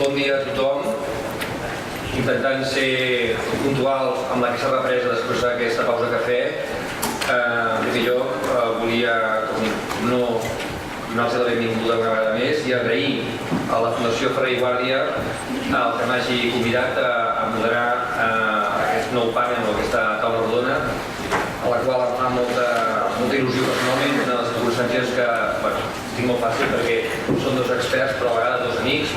Bon dia a tothom. Intentant ser puntual amb aquesta represa després d'aquesta pausa cafè, en primer lloc volia donar-los la benvinguda una vegada més i agrair a la Fundació Ferrer i Guàrdia el que m'hagi convidat a moderar aquest nou panel o aquesta taula rodona, a la qual em fa molta il·lusió personalment, una de les circumstàncies que tinc molt fàcil perquè són dos experts però a vegades dos amics,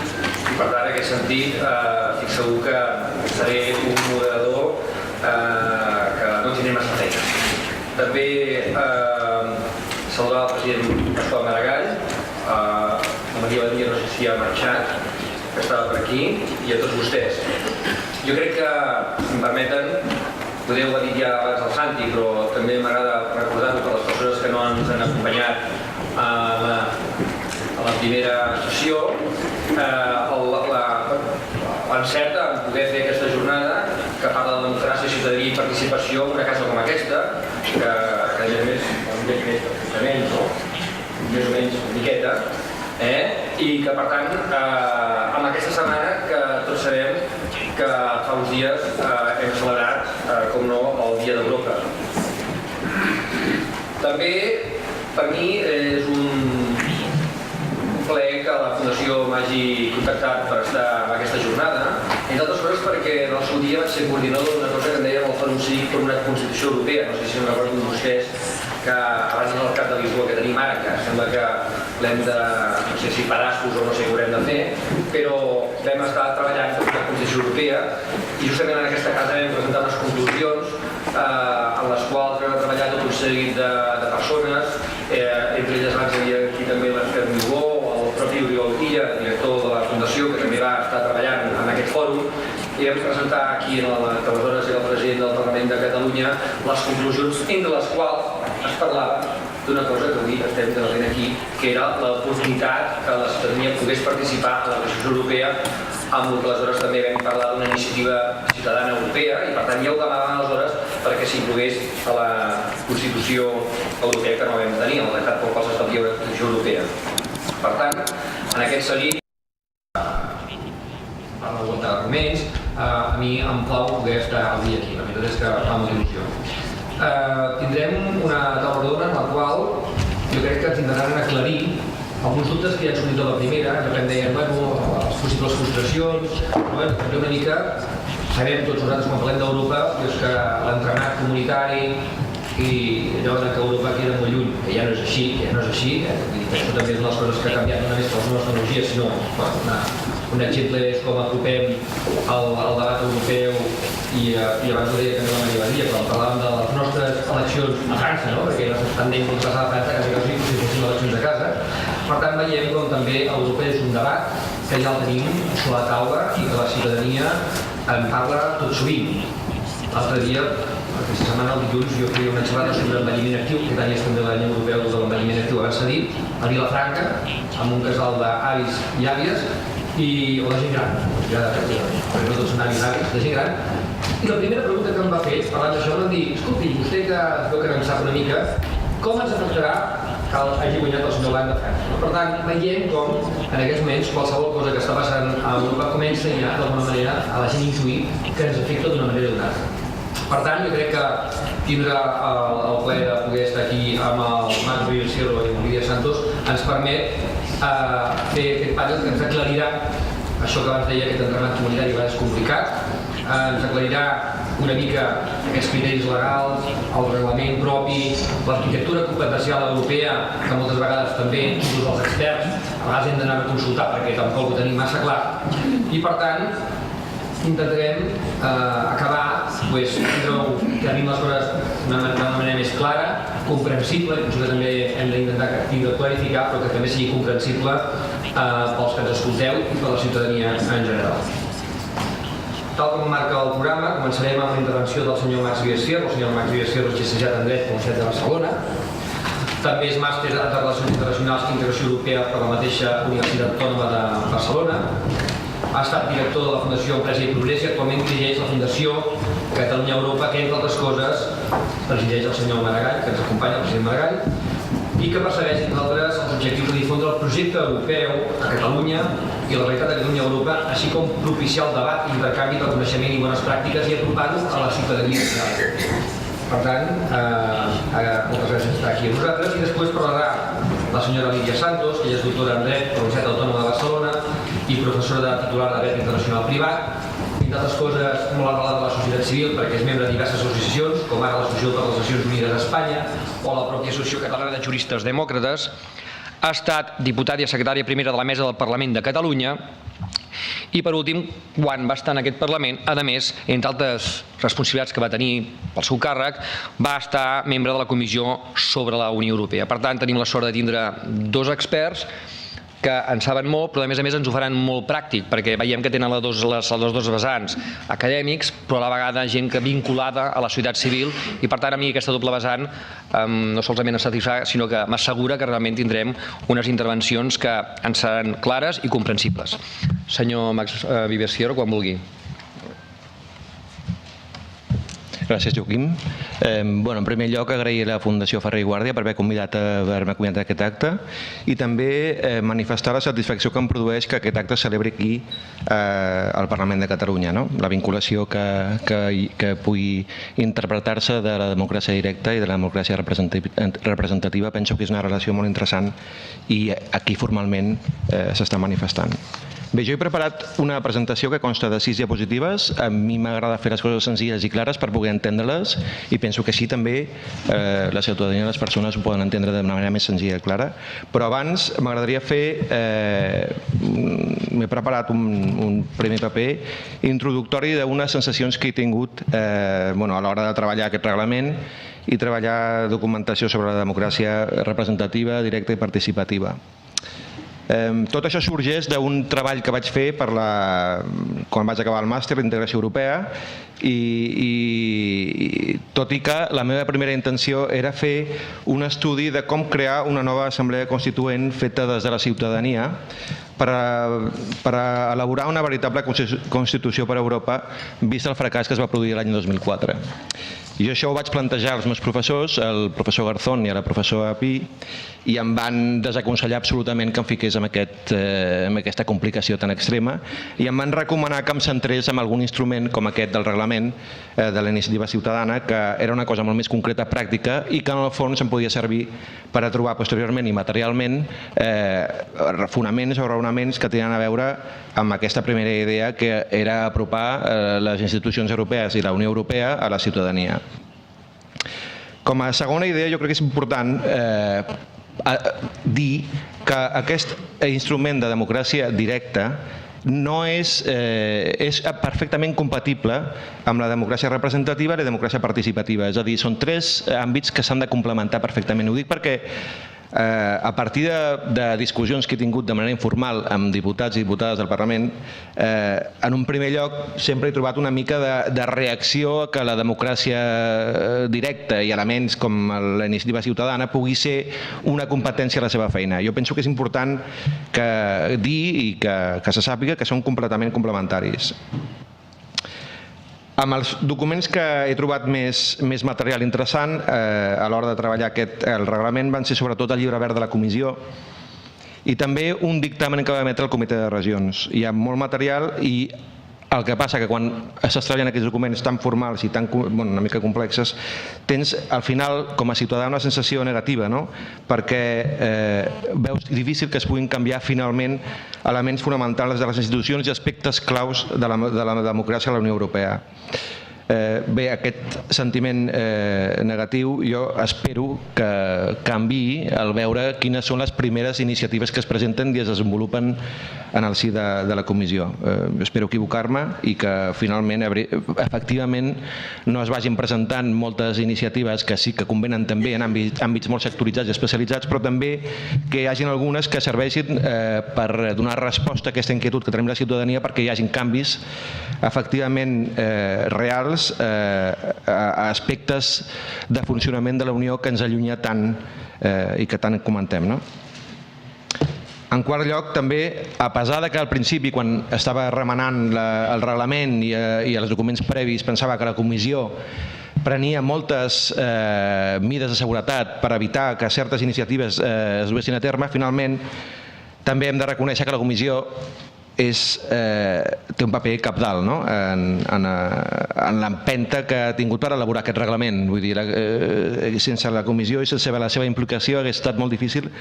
i per tant en aquest sentit estic segur que seré un moderador que no tindré massa feina. També saludar el president Pasqual Maragall, la Maria Badia no sé si ha marxat, que estava per aquí, i a tots vostès. Jo crec que, si em permeten, potser ho ha dit ja abans el Santi, però també m'agrada recordar-ho per les persones que no ens han acompanyat a la primera sessió, l'encert en poder fer aquesta jornada que parla de democràcia, ciutadania i participació en una casa com aquesta, que a més més o menys una miqueta, i que per tant amb aquesta setmana que tots sabem que fa uns dies hem celebrat, com no, el Dia d'Europa. També per mi és un plaer que la Fundació m'hagi contactat per estar en aquesta jornada, entre altres coses perquè en el seu dia vaig ser coordinador d'una cosa que en dèiem el Fòrum Cívic per una Constitució Europea. No sé si no recordo vostès que abans del Cap de Lisboa que tenim ara, que sembla que l'hem de, no sé si pedaços o no sé què haurem de fer, però vam estar treballant per una Constitució Europea i justament en aquesta casa vam presentar unes conclusions en les quals vam treballar tot un seguit de persones, entre elles abans hi havia aquí també l'Ester Migó, el propi Oriol Tilla, director de la Fundació, que també va estar treballant en aquest fòrum, i vam presentar aquí, que aleshores era el president del Parlament de Catalunya, les conclusions entre les quals es parlava d'una cosa que avui estem debatent aquí, que era l'oportunitat que la ciutadania pogués participar en la Constitució Europea, amb el que aleshores també vam parlar d'una iniciativa ciutadana europea, i per tant ja ho demanàvem aleshores perquè s'inclogués a la Constitució Europea que no vam tenir, el tractat pel qual s'establia la Constitució Europea. Per tant, en aquest seguit, per la volta d'arguments, a mi em plau poder estar avui aquí, la veritat és que fa molta il·lusió. Tindrem una taula rodona en la qual jo crec que ens intentaran aclarir alguns dubtes que ja han sortit de la primera, que em deien, les possibles frustracions, però també una mica sabem tots nosaltres quan parlem d'Europa que l'entrenat comunitari i allò que Europa queda molt lluny, que ja no és així, això també és una de les coses que ha canviat no només per les noves tecnologies, sinó un exemple és com apropem el debat europeu i abans ho deia també la Maria Badia, quan parlàvem de les nostres eleccions a França, perquè no s'estan dient com passar a França, quasi si fossin eleccions a casa. Per tant, veiem com també Europa és un debat que ja el tenim sobre la taula i que la ciutadania en parla tot sovint. L'altre dia, aquesta setmana, el dilluns, jo feia una xerrada sobre l'envelliment actiu, que tant és també l'any europeu de l'envelliment actiu abans s'ha dit, a Vilafranca, amb un casal d'avis i àvies, o de gent gran, perquè no tots són avis i àvies, de gent gran. I la primera pregunta que em va fer, parlant d'això, em va dir, escolti, vostè que veu que en sap una mica, com ens afectarà que hagi guanyat el senyor Hollande a França? Per tant, veiem com, en aquests moments, qualsevol cosa que està passant a Europa comença ja, d'alguna manera, a la gent intuir que ens afecta d'una manera o d'una altra. Per tant, jo crec que tindre el plaer de poder estar aquí amb el Marc Riversierro i el Lídia Santos ens permet fer aquest panel que ens aclarirà això que abans deia, aquest entrenat comunitari és complicat, ens aclarirà una mica aquests criteris legals, el reglament propi, l'arquitectura competencial europea, que moltes vegades també, inclús els experts, a vegades hem d'anar a consultar perquè tampoc ho tenim massa clar. I per tant, intentarem acabar, tindreu que arribin les coses d'una manera més clara, comprensible, que també hem d'intentar clarificar, però que també sigui comprensible pels que ens escolteu i per la ciutadania en general. Tal com marca el programa, començarem amb la intervenció del senyor Max Riversierro. El senyor Max Riversierro és llicenciat en Dret per la Universitat de Barcelona. També és màster de Relacions Internacionals i Integració Europea per la mateixa Universitat Autònoma de Barcelona. Ha estat director de la Fundació Empresa i Progrés i actualment dirigeix la Fundació Catalunya Europa, que entre altres coses presideix el senyor Maragall, que ens acompanya, el president Maragall, i que persegueix, entre altres, els objectius de difondre el projecte europeu a Catalunya i la realitat de Catalunya a Europa, així com propiciar el debat, intercanvi de coneixement i bones pràctiques i apropar-ho a la ciutadania general. Per tant, moltes gràcies per estar aquí amb nosaltres. I després parlarà la senyora Lídia Santos, que ella és doctora en Dret per la Universitat Autònoma de Barcelona i professora titular de Dret Internacional Privat, entre altres coses molt arrelada a la societat civil perquè és membre de diverses associacions, com ara l'Associació per les Nacions Unides d'Espanya o la pròpia Associació Catalana de Juristes Demòcrates. Ha estat diputada i secretària primera de la Mesa del Parlament de Catalunya i, per últim, quan va estar en aquest Parlament, a més, entre altres responsabilitats que va tenir pel seu càrrec, va estar membre de la Comissió sobre la Unió Europea. Per tant, tenim la sort de tindre dos experts que en saben molt, però a més ens ho faran molt pràctic, perquè veiem que tenen les dos vessants acadèmics, però a la vegada gent que vinculada a la societat civil, i per tant a mi aquesta doble vessant no solament em satisfà, sinó que m'assegura que realment tindrem unes intervencions que ens seran clares i comprensibles. Senyor Max Vives Fierro, quan vulgui. Gràcies, Joaquim. En primer lloc, agrair a la Fundació Ferrer i Guàrdia per haver-me convidat a aquest acte i també manifestar la satisfacció que em produeix que aquest acte es celebri aquí al Parlament de Catalunya. La vinculació que pugui interpretar-se de la democràcia directa i de la democràcia representativa penso que és una relació molt interessant i aquí formalment s'està manifestant. Bé, jo he preparat una presentació que consta de 6 diapositives. A mi m'agrada fer les coses senzilles i clares per poder entendre-les i penso que així també la ciutadania i les persones ho poden entendre de manera més senzilla i clara. Però abans m'agradaria fer... M'he preparat un primer paper introductori d'unes sensacions que he tingut a l'hora de treballar aquest reglament i treballar documentació sobre la democràcia representativa, directa i participativa. Tot això sorgeix d'un treball que vaig fer quan vaig acabar el màster d'Integració Europea i tot i que la meva primera intenció era fer un estudi de com crear una nova assemblea constituent feta des de la ciutadania per elaborar una veritable Constitució per a Europa vist el fracàs que es va produir l'any 2004. Jo això ho vaig plantejar als meus professors, al professor Garzón i a la professora Pi, i em van desaconsellar absolutament que em fiqués en aquesta complicació tan extrema i em van recomanar que em centrés en algun instrument com aquest del reglament de la iniciativa ciutadana, que era una cosa molt més concreta, pràctica, i que en el fons em podia servir per a trobar posteriorment i materialment fonaments o raonaments que tenien a veure amb aquesta primera idea que era apropar les institucions europees i la Unió Europea a la ciutadania. Com a segona idea, jo crec que és important dir que aquest instrument de democràcia directa és perfectament compatible amb la democràcia representativa i la democràcia participativa. És a dir, són 3 àmbits que s'han de complementar perfectament. Ho dic perquè a partir de discussions que he tingut de manera informal amb diputats i diputades del Parlament, en un primer lloc sempre he trobat una mica de reacció a que la democràcia directa i elements com la iniciativa ciutadana pugui ser una competència a la seva feina. Jo penso que és important dir i que se sàpiga que són completament complementaris. Amb els documents que he trobat més material interessant a l'hora de treballar el reglament van ser sobretot el llibre verd de la Comissió i també un dictamen que va emetre el Comitè de Regions. Hi ha molt material i el que passa que quan estàs treballant aquests documents tan formals i una mica complexes, tens al final com a ciutadà una sensació negativa, perquè veus difícil que es puguin canviar finalment elements fonamentals de les institucions i aspectes claus de la democràcia a la Unió Europea. Bé, aquest sentiment negatiu jo espero que canviï al veure quines són les primeres iniciatives que es presenten i es desenvolupen en el si de la comissió. Espero equivocar-me i que finalment, efectivament, no es vagin presentant moltes iniciatives que sí que convenen també en àmbits molt sectoritzats i especialitzats, però també que hi hagin algunes que serveixin per donar resposta a aquesta inquietud que tenim la ciutadania perquè hi hagin canvis efectivament reals a aspectes de funcionament de la Unió que ens allunya tant i que tant comentem. En quart lloc, també, a pesar que al principi, quan estava remenant el reglament i els documents previs, pensava que la comissió prenia moltes mides de seguretat per evitar que certes iniciatives es duessin a terme, finalment també hem de reconèixer que la comissió té un paper cabdal en l'empenta que ha tingut per elaborar aquest reglament. Vull dir, sense la comissió i sense la seva implicació hagués estat molt difícil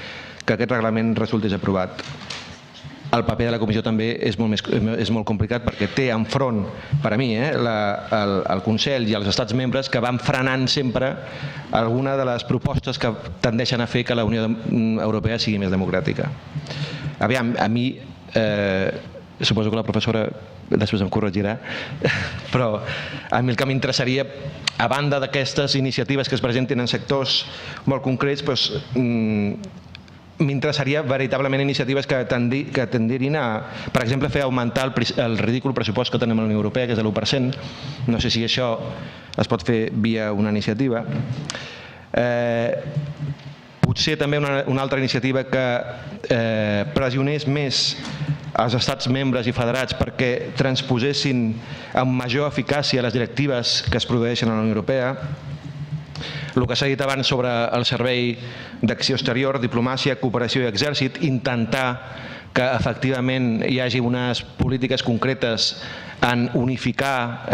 que aquest reglament resultés aprovat. El paper de la comissió també és molt complicat perquè té enfront, per a mi, el Consell i els estats membres que van frenant sempre alguna de les propostes que tendeixen a fer que la Unió Europea sigui més democràtica. Aviam, a mi, suposo que la professora després em corregirà, però a mi el que m'interessaria, a banda d'aquestes iniciatives que es presenten en sectors molt concrets, m'interessaria veritablement iniciatives que tendirin a, per exemple, fer augmentar el ridícul pressupost que tenim a la Unió Europea, que és de l'1%. No sé si això es pot fer via una iniciativa. Potser també una altra iniciativa que pressionés més els estats membres i federats perquè transposessin amb major eficàcia les directives que es produeixen a la Unió Europea. El que s'ha dit abans sobre el servei d'acció exterior, diplomàcia, cooperació i exèrcit, intentar que efectivament hi hagi unes polítiques concretes en unificar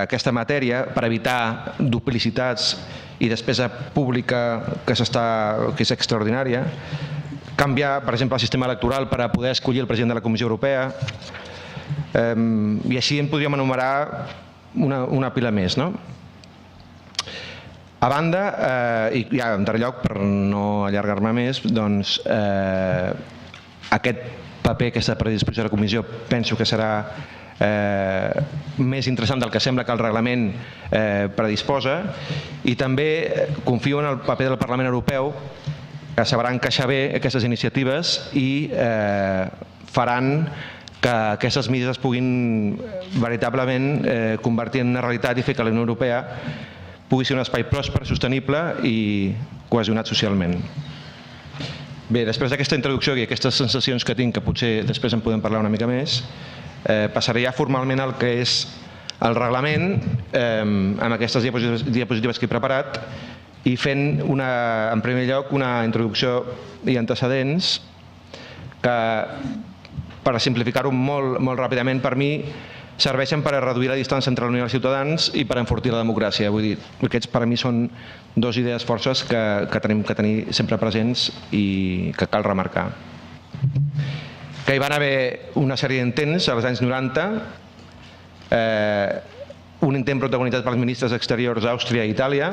aquesta matèria per evitar duplicitats i despesa pública que és extraordinària. Canviar, per exemple, el sistema electoral per a poder escollir el president de la Comissió Europea. I així en podríem enumerar una pila més, no? A banda, i ja en darrer lloc, per no allargar-me més, doncs aquest paper, aquesta predisposició de la comissió, penso que serà més interessant del que sembla que el reglament predisposa, i també confio en el paper del Parlament Europeu, que sabrà encaixar bé aquestes iniciatives i faran que aquestes mesures es puguin veritablement convertir en una realitat i fer que la Unió Europea pugui ser un espai pròsper, sostenible i cohesionat socialment. Bé, després d'aquesta introducció i aquestes sensacions que tinc, que potser després en podem parlar una mica més, passaré ja formalment al que és el reglament, amb aquestes diapositives que he preparat, i fent, en primer lloc, una introducció i antecedents que, per simplificar-ho molt ràpidament, per mi serveixen per a reduir la distància entre la Unió i els ciutadans i per enfortir la democràcia. Vull dir, aquests per a mi són dues idees forces que tenim que tenir sempre presents i que cal remarcar. Que hi van haver una sèrie d'intents als anys 90, un intent protagonitzat pels ministres exteriors d'Àustria i Itàlia,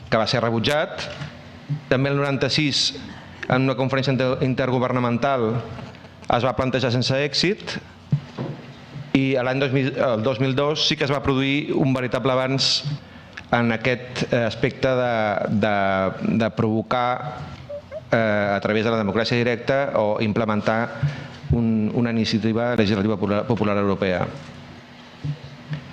que va ser rebutjat. També el 96, en una conferència intergovernamental, es va plantejar sense èxit, i l'any 2002 sí que es va produir un veritable avanç en aquest aspecte de provocar a través de la democràcia directa o implementar una iniciativa legislativa popular europea.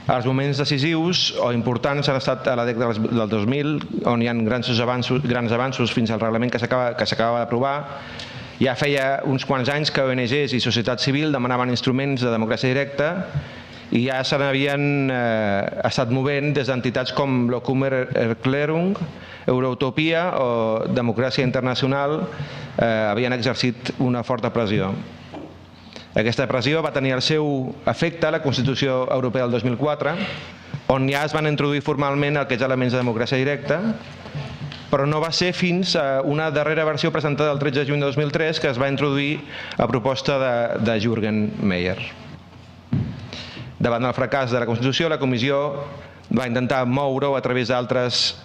Els moments decisius o importants han estat a la dècada del 2000, on hi ha grans avanços fins al reglament que s'acaba d'aprovar. Ja feia uns quants anys que ONGs i societat civil demanaven instruments de democràcia directa i ja se n'havien estat movent des d'entitats com l'Okumer Erklärung, Euroutopia o Democràcia Internacional, havien exercit una forta pressió. Aquesta pressió va tenir el seu efecte a la Constitució Europea del 2004, on ja es van introduir formalment aquests elements de democràcia directa, però no va ser fins a una darrera versió presentada el 13 de juny de 2003 que es va introduir a proposta de Jürgen Meyer. Davant del fracàs de la Constitució, la Comissió va intentar moure-ho a través d'altres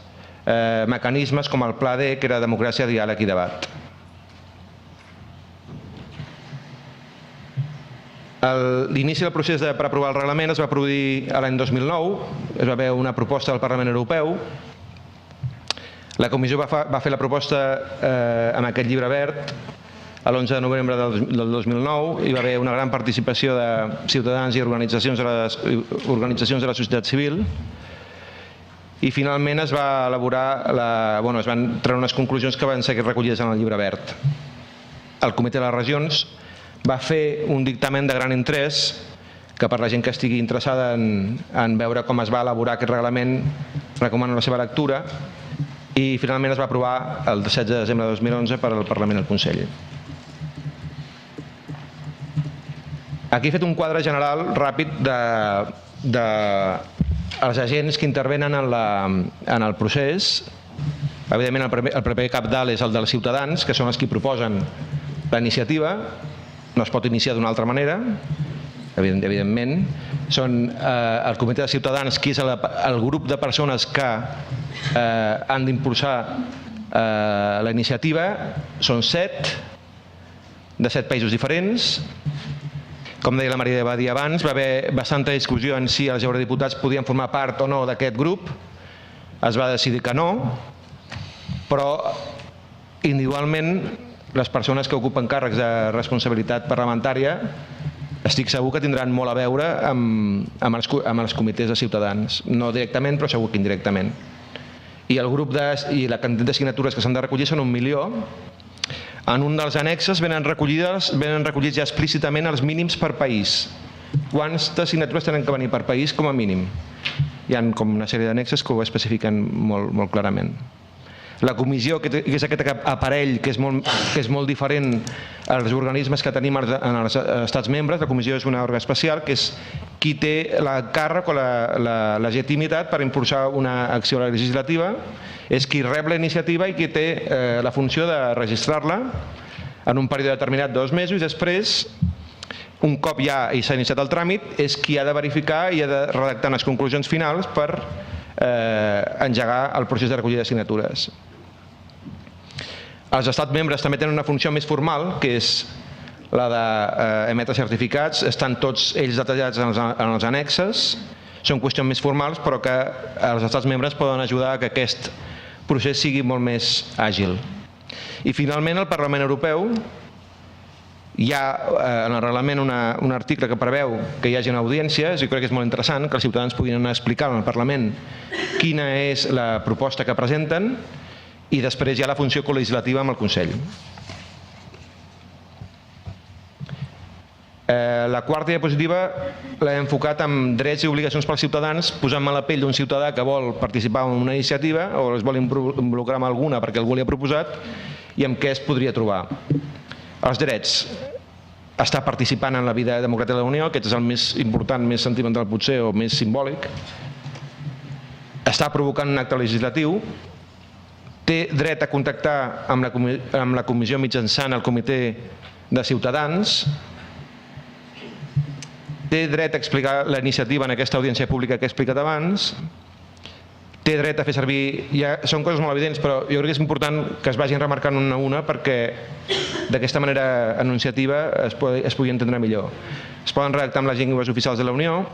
mecanismes com el Pla D, que era democràcia, diàleg i debat. L'inici del procés per aprovar el reglament es va produir l'any 2009, es va haver una proposta del Parlament Europeu. La Comissió va fer la proposta amb aquest llibre verd l'11 de novembre del 2009. Hi va haver una gran participació de ciutadans i organitzacions de la societat civil i finalment es va elaborar, es van treure unes conclusions que van ser recollides en el llibre verd. El Comitè de les Regions va fer un dictamen de gran interès que per la gent que estigui interessada en veure com es va elaborar aquest reglament, recomano la seva lectura, i finalment es va aprovar el 16 de desembre de 2011 per al Parlament i el Consell. Aquí he fet un quadre general ràpid dels agents que intervenen en el procés. Evidentment, el primer capdalt és el dels ciutadans, que són els que proposen la iniciativa. No es pot iniciar d'una altra manera, evidentment. Són el comitè de ciutadans, que és el grup de persones que han d'impulsar la iniciativa. Són 7, de 7 països diferents. Com deia la Maria va dir abans, va haver bastanta discussió en si els eurodiputats podien formar part o no d'aquest grup. Es va decidir que no, però individualment les persones que ocupen càrrecs de responsabilitat parlamentària estic segur que tindran molt a veure amb els comitès de ciutadans. No directament, però segur que indirectament. I la quantitat de signatures que s'han de recollir són 1 milió. En un dels annexes venen recollits ja explícitament els mínims per país. Quantes signatures tenen que venir per país com a mínim? Hi ha com una sèrie d'annexes que ho especifiquen molt clarament. La comissió, que és aquest aparell que és molt diferent als organismes que tenim en els estats membres, la comissió és un òrgan especial, que és qui té l'encàrrec o la legitimitat per impulsar una acció legislativa, és qui rep la iniciativa i qui té la funció de registrar-la en un període determinat de 2 mesos, i després, un cop ja s'ha iniciat el tràmit, és qui ha de verificar i ha de redactar les conclusions finals per engegar el procés de recollida de signatures. Els estats membres també tenen una funció més formal, que és la d'emetre certificats. Estan tots ells detallats en els annexes. Són qüestions més formals, però que els estats membres poden ajudar a que aquest procés sigui molt més àgil. I finalment, el Parlament Europeu, hi ha en el reglament un article que preveu que hi hagi una audiència. Jo crec que és molt interessant que els ciutadans puguin anar a explicar al Parlament quina és la proposta que presenten, i després hi ha la funció colegislativa amb el Consell. La quarta diapositiva l'he enfocat en drets i obligacions pels ciutadans, posant-me a la pell d'un ciutadà que vol participar en una iniciativa o es vol involucrar en alguna perquè algú li ha proposat, i amb què es podria trobar. Els drets: estar participant en la vida democràtica de la Unió, aquest és el més important, més sentimental potser, o més simbòlic. Està provocant un acte legislatiu. Té dret a contactar amb la comissió mitjançant el comitè de ciutadans. Té dret a explicar la iniciativa en aquesta audiència pública que he explicat abans. Té dret a fer servir... Són coses molt evidents, però jo crec que és important que es vagin remarcant una a una perquè d'aquesta manera enunciativa es pugui entendre millor. Es poden redactar amb les llengües oficials de la Unió.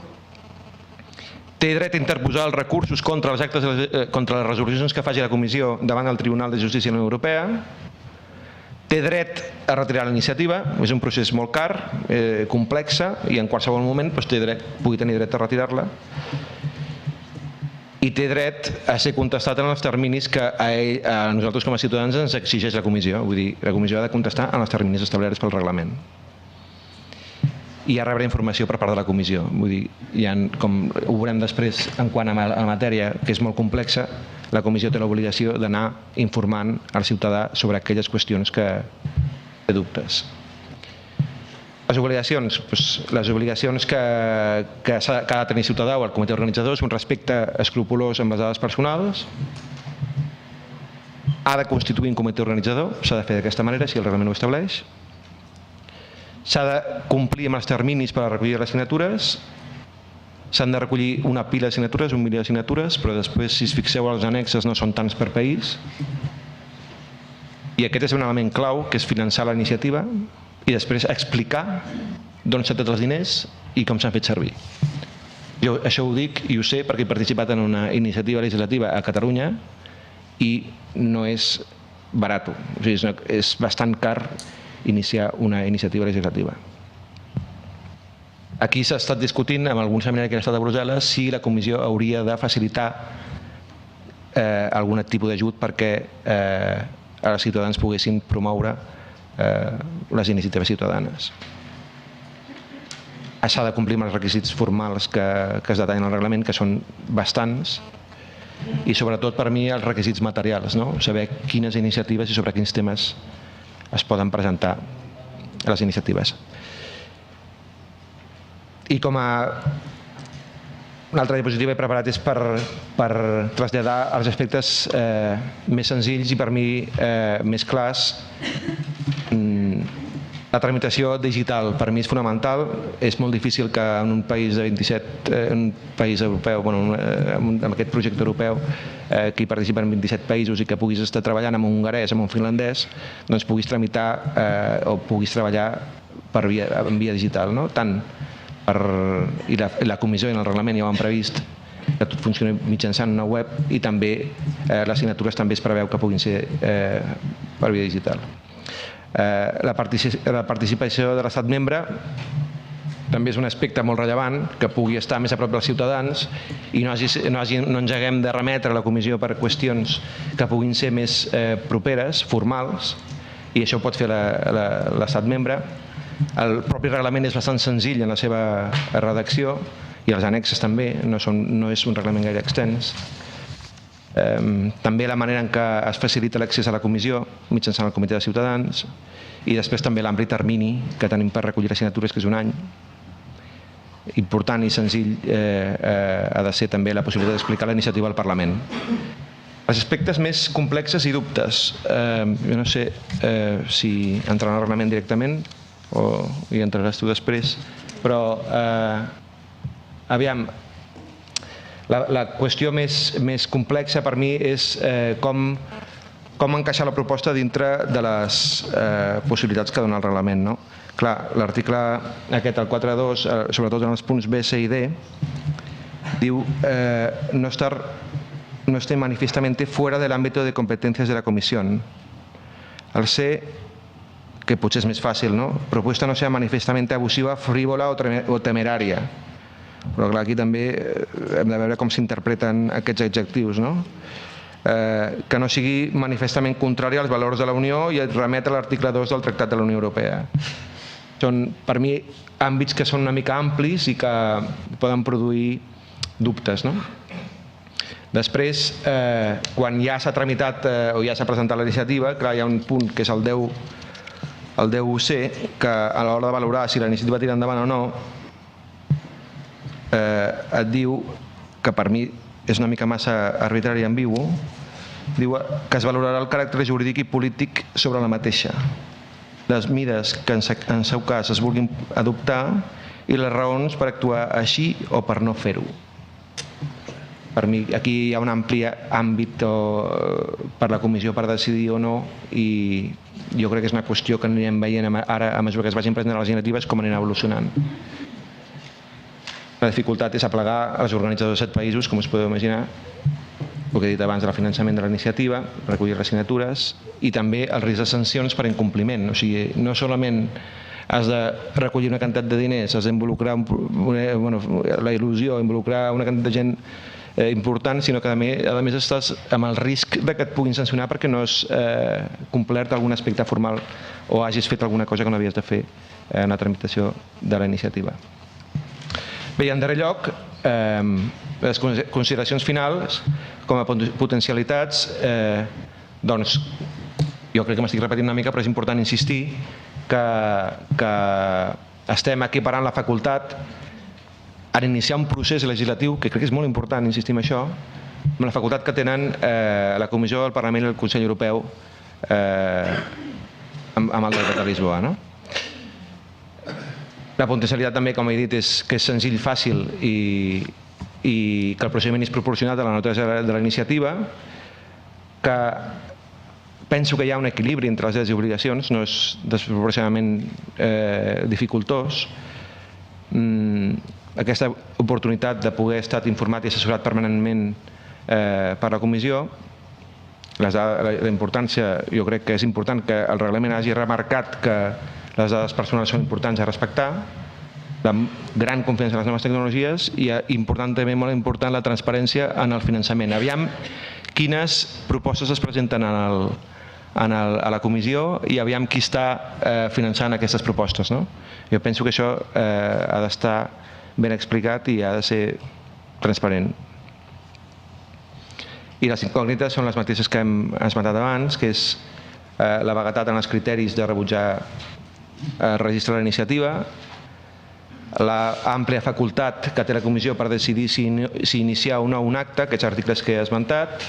Té dret a interposar els recursos contra les resolucions que faci la Comissió davant del Tribunal de Justícia de la Unió Europea. Té dret a retirar la iniciativa, és un procés molt car, complex, i en qualsevol moment pugui tenir dret a retirar-la. I té dret a ser contestat en els terminis que a nosaltres com a ciutadans ens exigeix la Comissió. Vull dir, la Comissió ha de contestar en els terminis establerts pel reglament. I ha de rebre informació per part de la Comissió. Vull dir, com ho veurem després en quant a la matèria, que és molt complexa, la Comissió té l'obligació d'anar informant al ciutadà sobre aquelles qüestions que té dubtes. Les obligacions que ha de tenir el ciutadà o el comitè organitzador és un respecte escrupolós amb les dades personals. Ha de constituir un comitè organitzador, s'ha de fer d'aquesta manera si el reglament ho estableix. S'ha de complir amb els terminis per a recollir les signatures. S'han de recollir una pila de signatures, 1 milió de signatures, però després, si us fixeu, els annexes no són tants per país. I aquest és un element clau, que és finançar la iniciativa i després explicar d'on s'han tret els diners i com s'han fet servir. Jo això ho dic i ho sé perquè he participat en una iniciativa legislativa a Catalunya i no és barat, o sigui, és bastant car iniciar una iniciativa legislativa. Aquí s'ha estat discutint amb algun seminari que ha estat a Brussel·les si la Comissió hauria de facilitar algun tipus d'ajut perquè els ciutadans poguessin promoure les iniciatives ciutadanes. s'ha de complir amb els requisits formals que es detallen al reglament, que són bastants, i sobretot per mi els requisits materials, no? Saber quines iniciatives i sobre quins temes es poden presentar a les iniciatives. I com a una altra diapositiva he preparat és per traslladar els aspectes més senzills i per mi més clars. La tramitació digital per mi és fonamental. És molt difícil que en un país de 27, un país europeu, en aquest projecte europeu, que hi participen 27 països i que puguis estar treballant amb un hongarès, amb un finlandès, doncs puguis tramitar o puguis treballar en via digital, no? I la comissió i el reglament ja ho han previst, que tot funcioni mitjançant una web, i també les signatures també es preveu que puguin ser per via digital. La participació de l'estat membre també és un aspecte molt rellevant, que pugui estar més a prop dels ciutadans i no ens haguem de remetre a la comissió per qüestions que puguin ser més properes, formals, i això ho pot fer l'estat membre. El propi reglament és bastant senzill en la seva redacció, i els annexes també, no és un reglament gaire extens. També la manera en què es facilita l'accés a la comissió mitjançant el comitè de ciutadans, i després també l'ampli termini que tenim per recollir les signatures, que és un any. Important i senzill ha de ser també la possibilitat d'explicar la iniciativa al Parlament. Els aspectes més complexes i dubtes, jo no sé si entrarà al reglament directament o hi entraràs tu després, però aviam, la qüestió més complexa per mi és com encaixar la proposta dintre de les possibilitats que dona el reglament, no? Clar, l'article aquest, el 4.2, sobretot en els punts B, C i D, diu no esté manifiestamente fuera del ámbito de competencias de la comisión. El C, que potser és més fàcil, no? Propuesta no sea manifiestamente abusiva, frívola o temerària. Però clar, aquí també hem de veure com s'interpreten aquests adjectius, no? Que no sigui manifestament contrari als valors de la Unió i et remet a l'article 2 del Tractat de la Unió Europea. Són, per mi, àmbits que són una mica amplis i que poden produir dubtes, no? Després, quan ja s'ha tramitat o ja s'ha presentat la iniciativa, clar, hi ha un punt que és el 10C, que a l'hora de valorar si la iniciativa tira endavant o no, et diu, que per mi és una mica massa arbitrari i ambigu, diu que es valorarà el caràcter jurídic i polític sobre la mateixa, les mides que en seu cas es vulguin adoptar i les raons per actuar així o per no fer-ho. Per mi aquí hi ha un ampli àmbit per la comissió per decidir o no, i jo crec que és una qüestió que anirem veient ara a mesura que es vagin presentant les iniciatives com anirà evolucionant. La dificultat és aplegar els organitzadors de 7 països, com us podeu imaginar, el que he dit abans del finançament de la iniciativa, recollir les signatures, i també el risc de sancions per incompliment. O sigui, no solament has de recollir una quantitat de diners, has d'involucrar la il·lusió, involucrar una quantitat de gent important, sinó que a més estàs amb el risc que et puguin sancionar perquè no has complert algun aspecte formal o hagis fet alguna cosa que no havies de fer en la tramitació de la iniciativa. Bé, i en darrer lloc, les consideracions finals com a potencialitats, doncs jo crec que m'estic repetint una mica, però és important insistir que estem equiparant la facultat en iniciar un procés legislatiu, que crec que és molt important insistir en això, amb la facultat que tenen la Comissió del Parlament i el Consell Europeu amb el Tractat de Lisboa, no? La potencialitat també, com he dit, és que és senzill, fàcil i que el procediment és proporcionat a la naturalesa de la iniciativa, que penso que hi ha un equilibri entre les drets i obligacions, no és desproporcionadament dificultós. Aquesta oportunitat de poder estar informat i assessorat permanentment per la comissió, la importància, jo crec que és important que el reglament hagi remarcat que les dades personals són importants a respectar, la gran confiança en les noves tecnologies i important també, molt important, la transparència en el finançament. Aviam quines propostes es presenten a la comissió i aviam qui està finançant aquestes propostes. Jo penso que això ha d'estar ben explicat i ha de ser transparent. I les incògnites són les mateixes que hem esmentat abans, que és la vaguetat en els criteris de rebutjar el registre de la iniciativa, l'àmplia facultat que té la comissió per decidir si iniciar o no un acte, aquests articles que he esmentat,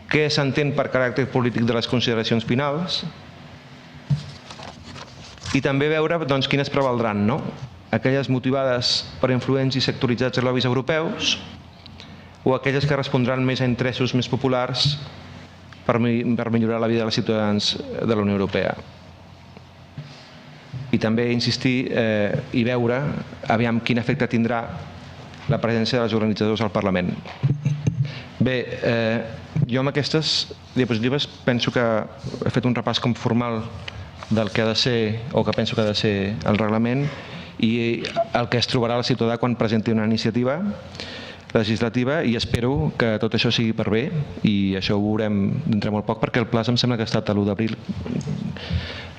què s'entén per caràcter polític de les consideracions finals i també veure quines prevaldran, aquelles motivades per influents i sectoritzats lobbies europeus o aquelles que respondran més a interessos més populars per millorar la vida dels ciutadans de la Unió Europea. I també insistir i veure aviam quin efecte tindrà la presència dels organitzadors al Parlament. Bé, jo amb aquestes diapositives penso que he fet un repàs formal del que ha de ser o que penso que ha de ser el reglament i el que es trobarà el ciutadà quan presenti una iniciativa legislativa i espero que tot això sigui per bé i això ho veurem dintre molt poc perquè el pla em sembla que ha estat l'1 d'abril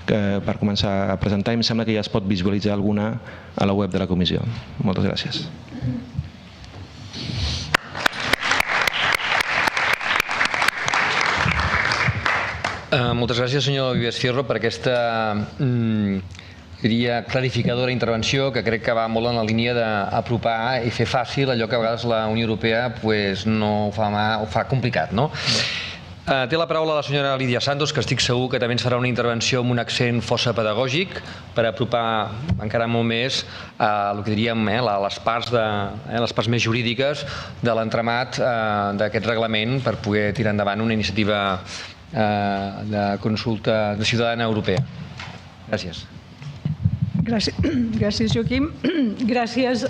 per començar a presentar i em sembla que ja es pot visualitzar alguna a la web de la comissió. Moltes gràcies. Moltes gràcies, senyor Vives Fierro, per aquesta clarificadora intervenció que crec que va molt en la línia d'apropar i fer fàcil allò que a vegades la Unió Europea no ho fa complicat. Té la paraula la senyora Lídia Santos, que estic segur que també ens farà una intervenció amb un accent força pedagògic per apropar encara molt més el que diríem les parts més jurídiques de l'entramat d'aquest reglament per poder tirar endavant una iniciativa de consulta ciutadana europea. Gràcies. Gràcies, Joaquim. Gràcies,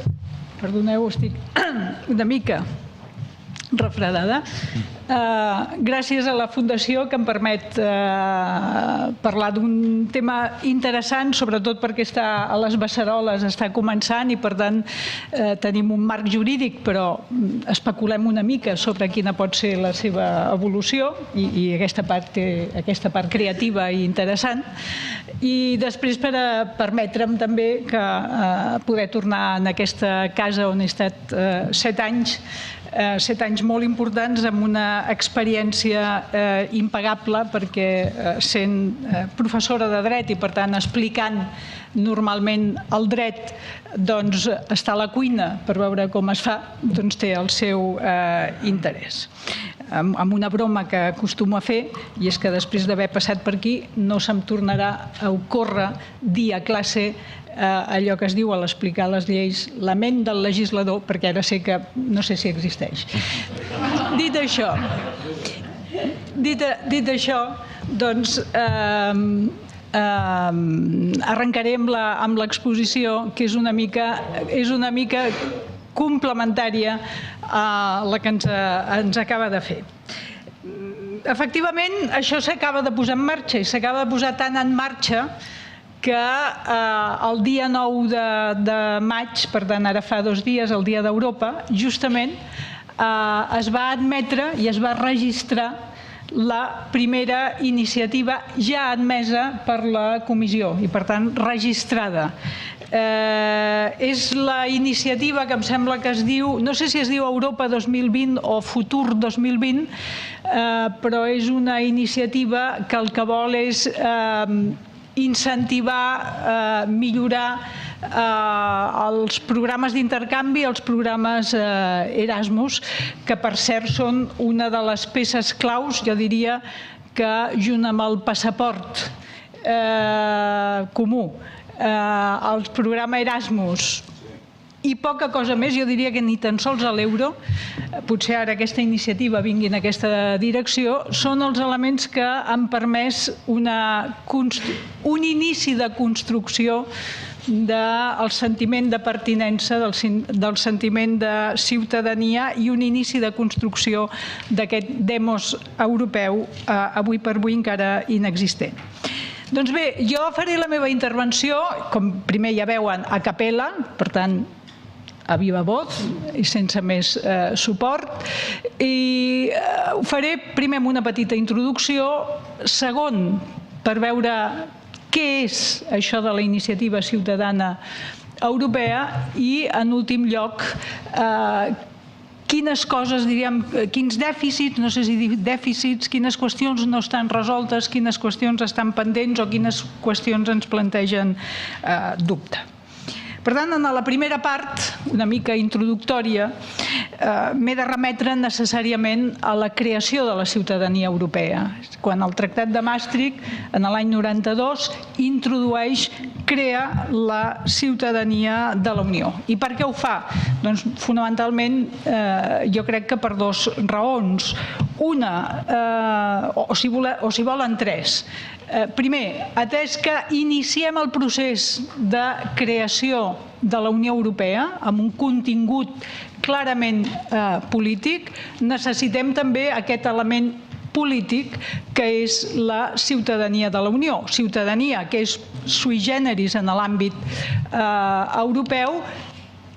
perdoneu, estic una mica refredada. Gràcies a la Fundació que em permet parlar d'un tema interessant, sobretot perquè està a les beceroles, està començant i per tant tenim un marc jurídic, però especulem una mica sobre quina pot ser la seva evolució i aquesta part creativa i interessant. I després per permetre'm també que poder tornar en aquesta casa on he estat 7 anys molt importants amb una experiència impagable perquè sent professora de dret i per tant explicant normalment el dret doncs estar a la cuina per veure com es fa doncs té el seu interès. Amb una broma que acostumo a fer i és que després d'haver passat per aquí no se'm tornarà a ocórrer dir a classe allò que es diu a l'explicar les lleis la ment del legislador, perquè ara sé que no sé si existeix. Dit això, doncs arrencaré amb l'exposició que és una mica complementària a la que ens acaba de fer. Efectivament, això s'acaba de posar en marxa i s'acaba de posar tant en marxa que el dia 9 de maig, per tant ara fa 2 dies, el Dia d'Europa, justament es va admetre i es va registrar la primera iniciativa ja admesa per la comissió i per tant registrada. És la iniciativa que em sembla que es diu, no sé si es diu Europa 2020 o Futur 2020, però és una iniciativa que el que vol és incentivar, millorar els programes d'intercanvi, els programes Erasmus, que per cert són una de les peces claus, jo diria que junt amb el passaport comú, el programa Erasmus i poca cosa més, jo diria que ni tan sols a l'euro, potser ara aquesta iniciativa vingui en aquesta direcció, són els elements que han permès un inici de construcció del sentiment de pertinença, del sentiment de ciutadania i un inici de construcció d'aquest demos europeu, avui per avui encara inexistent. Doncs bé, jo faré la meva intervenció, com primer ja veuen, a capella, per tant, a viva voz i sense més suport. I ho faré primer amb una petita introducció, segon per veure què és això de la iniciativa ciutadana europea i, en últim lloc, quines coses, diríem, quins dèficits, no sé si dir dèficits, quines qüestions no estan resoltes, quines qüestions estan pendents o quines qüestions ens plantegen dubte. Per tant, en la primera part, una mica introductòria, m'he de remetre necessàriament a la creació de la ciutadania europea. Quan el Tractat de Maastricht, en l'any 92, introdueix, crea la ciutadania de la Unió. I per què ho fa? Doncs, fonamentalment, jo crec que per dues raons. Una, o si volen tres. Primer, atès que iniciem el procés de creació de la Unió Europea amb un contingut clarament polític, necessitem també aquest element polític que és la ciutadania de la Unió. Ciutadania que és sui generis en l'àmbit europeu,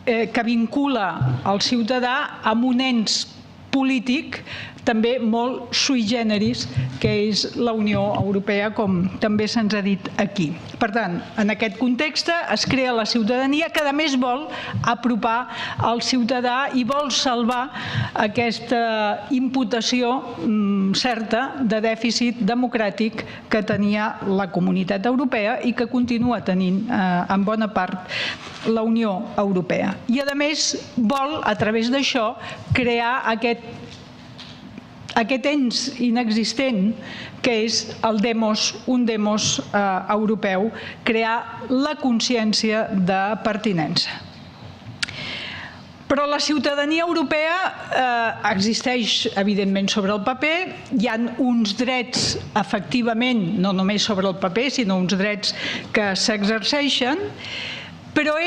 que vincula el ciutadà amb un ens polític també molt sui generis, que és la Unió Europea, com també se'ns ha dit aquí. Per tant, en aquest context es crea la ciutadania, que a més vol apropar al ciutadà i vol salvar aquesta imputació certa de dèficit democràtic que tenia la Comunitat Europea i que continua tenint en bona part la Unió Europea. I a més vol, a través d'això, crear aquest ens inexistent que és el demos, un demos europeu, crear la consciència de pertinença. Però la ciutadania europea existeix, evidentment, sobre el paper. Hi ha uns drets, efectivament, no només sobre el paper, sinó uns drets que s'exerceixen, però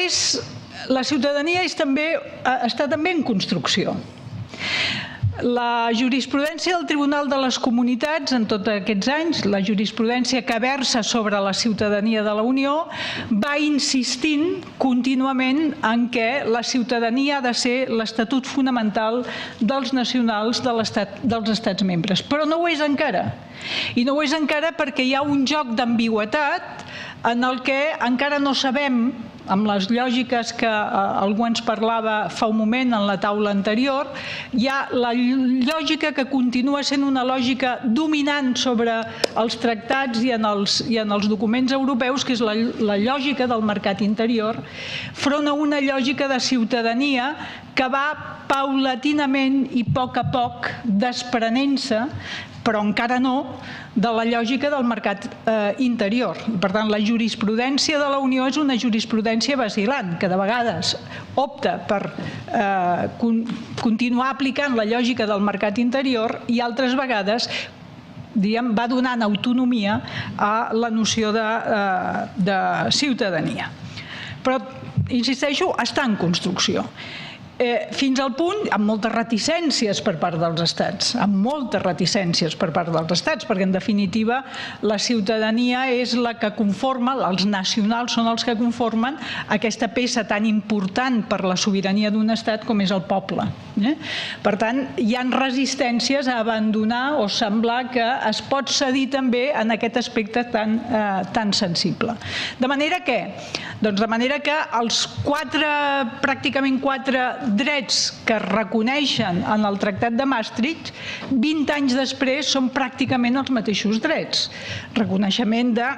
la ciutadania està també en construcció. La jurisprudència del Tribunal de les Comunitats, en tots aquests anys, la jurisprudència que versa sobre la ciutadania de la Unió, va insistint contínuament en què la ciutadania ha de ser l'estatut fonamental dels nacionals dels estats membres. Però no ho és encara. I no ho és encara perquè hi ha un joc d'ambigüitat en el que encara no sabem, amb les lògiques que algú ens parlava fa un moment en la taula anterior, hi ha la lògica que continua sent una lògica dominant sobre els tractats i en els documents europeus, que és la lògica del mercat interior, front a una lògica de ciutadania que va paulatinament i a poc desprenent-se, però encara no, de la lògica del mercat interior. Per tant, la jurisprudència de la Unió és una jurisprudència vacil·lant, que de vegades opta per continuar aplicant la lògica del mercat interior i altres vegades va donant autonomia a la noció de ciutadania. Però, insisteixo, està en construcció. Fins al punt, amb moltes reticències per part dels estats, perquè en definitiva la ciutadania és la que conforma, els nacionals són els que conformen aquesta peça tan important per la sobirania d'un estat com és el poble. Per tant, hi ha resistències a abandonar o semblar que es pot cedir també en aquest aspecte tan sensible. De manera que els pràcticament 4 drets que es reconeixen en el Tractat de Maastricht, 20 anys després són pràcticament els mateixos drets. Reconeixement de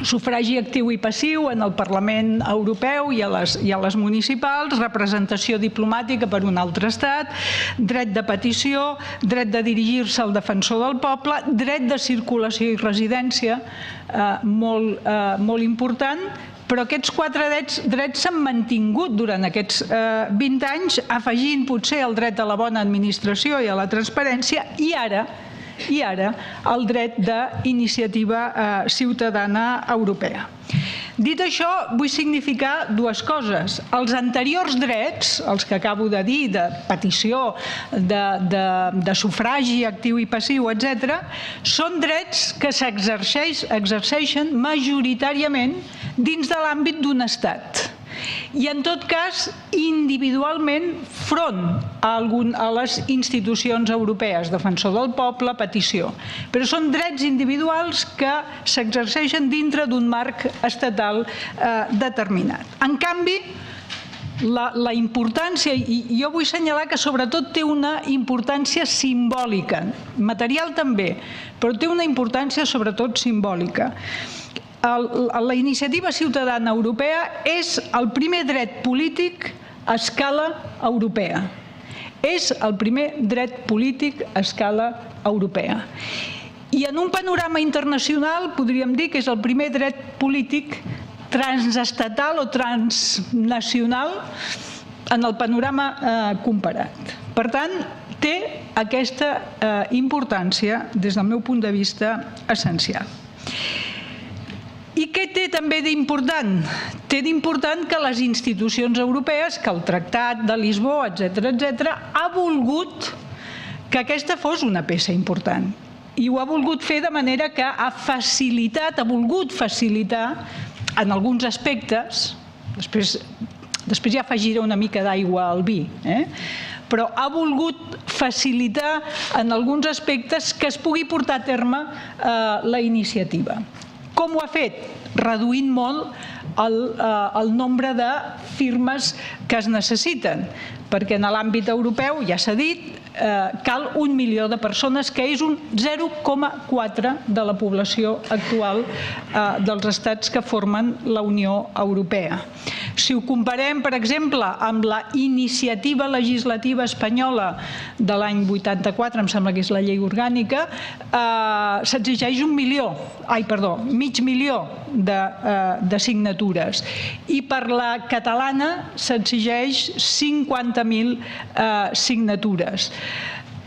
sufragi actiu i passiu en el Parlament Europeu i a les municipals, representació diplomàtica per un altre estat, dret de petició, dret de dirigir-se al defensor del poble, dret de circulació i residència, molt important. Però aquests 4 drets s'han mantingut durant aquests 20 anys, afegint potser el dret a la bona administració i a la transparència i ara el dret d'iniciativa ciutadana europea. Dit això, vull significar 2 coses. Els anteriors drets, els que acabo de dir, de petició, de sufragi actiu i passiu, etc., són drets que s'exerceixen majoritàriament dins de l'àmbit d'un estat. i en tot cas individualment front a les institucions europees, defensor del poble, petició. Però són drets individuals que s'exerceixen dintre d'un marc estatal determinat. En canvi, la importància, i jo vull assenyalar que sobretot té una importància simbòlica, material també, però té una importància sobretot simbòlica. La iniciativa ciutadana europea és el primer dret polític a escala europea. És el primer dret polític a escala europea. I en un panorama internacional podríem dir que és el primer dret polític transestatal o transnacional en el panorama comparat. Per tant, té aquesta importància, des del meu punt de vista, essencial. I què té també d'important? Té d'important que les institucions europees, que el Tractat de Lisboa, etc., ha volgut que aquesta fos una peça important. I ho ha volgut fer de manera que ha volgut facilitar en alguns aspectes, després ja afegiré una mica d'aigua al vi, però ha volgut facilitar en alguns aspectes que es pugui portar a terme la iniciativa. Com ho ha fet? Reduint molt el nombre de firmes que es necessiten, perquè en l'àmbit europeu, ja s'ha dit, cal 1 milió de persones, que és un 0,4 de la població actual dels estats que formen la Unió Europea. Si ho comparem, per exemple, amb la iniciativa legislativa espanyola de l'any 84, em sembla que és la llei orgànica, s'exigeix mig milió de signatures. I per la catalana s'exigeix 50.000 signatures.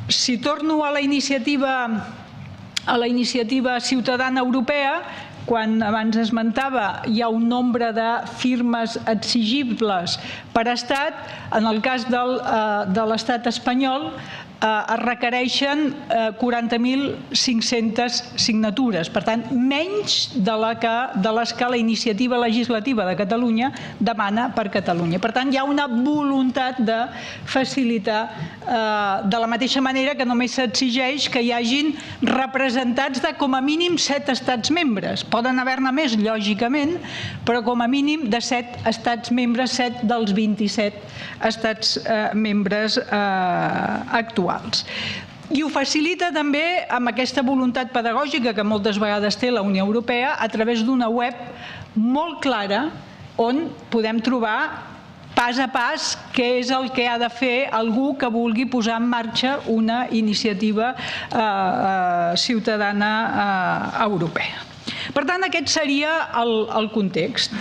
Si torno a la iniciativa ciutadana europea, quan abans esmentava hi ha un nombre de firmes exigibles per estat, en el cas de l'estat espanyol es requereixen 40.500 signatures, per tant, menys de les que la iniciativa legislativa de Catalunya demana per Catalunya. Per tant, hi ha una voluntat de facilitar, de la mateixa manera que només s'exigeix que hi hagin representats de com a mínim 7 estats membres. Poden haver-ne més, lògicament, però com a mínim de 7 estats membres, 7 dels 27 estats membres actuals. I ho facilita també amb aquesta voluntat pedagògica que moltes vegades té la Unió Europea a través d'una web molt clara on podem trobar pas a pas què és el que ha de fer algú que vulgui posar en marxa una iniciativa ciutadana europea. Per tant, aquest seria el context.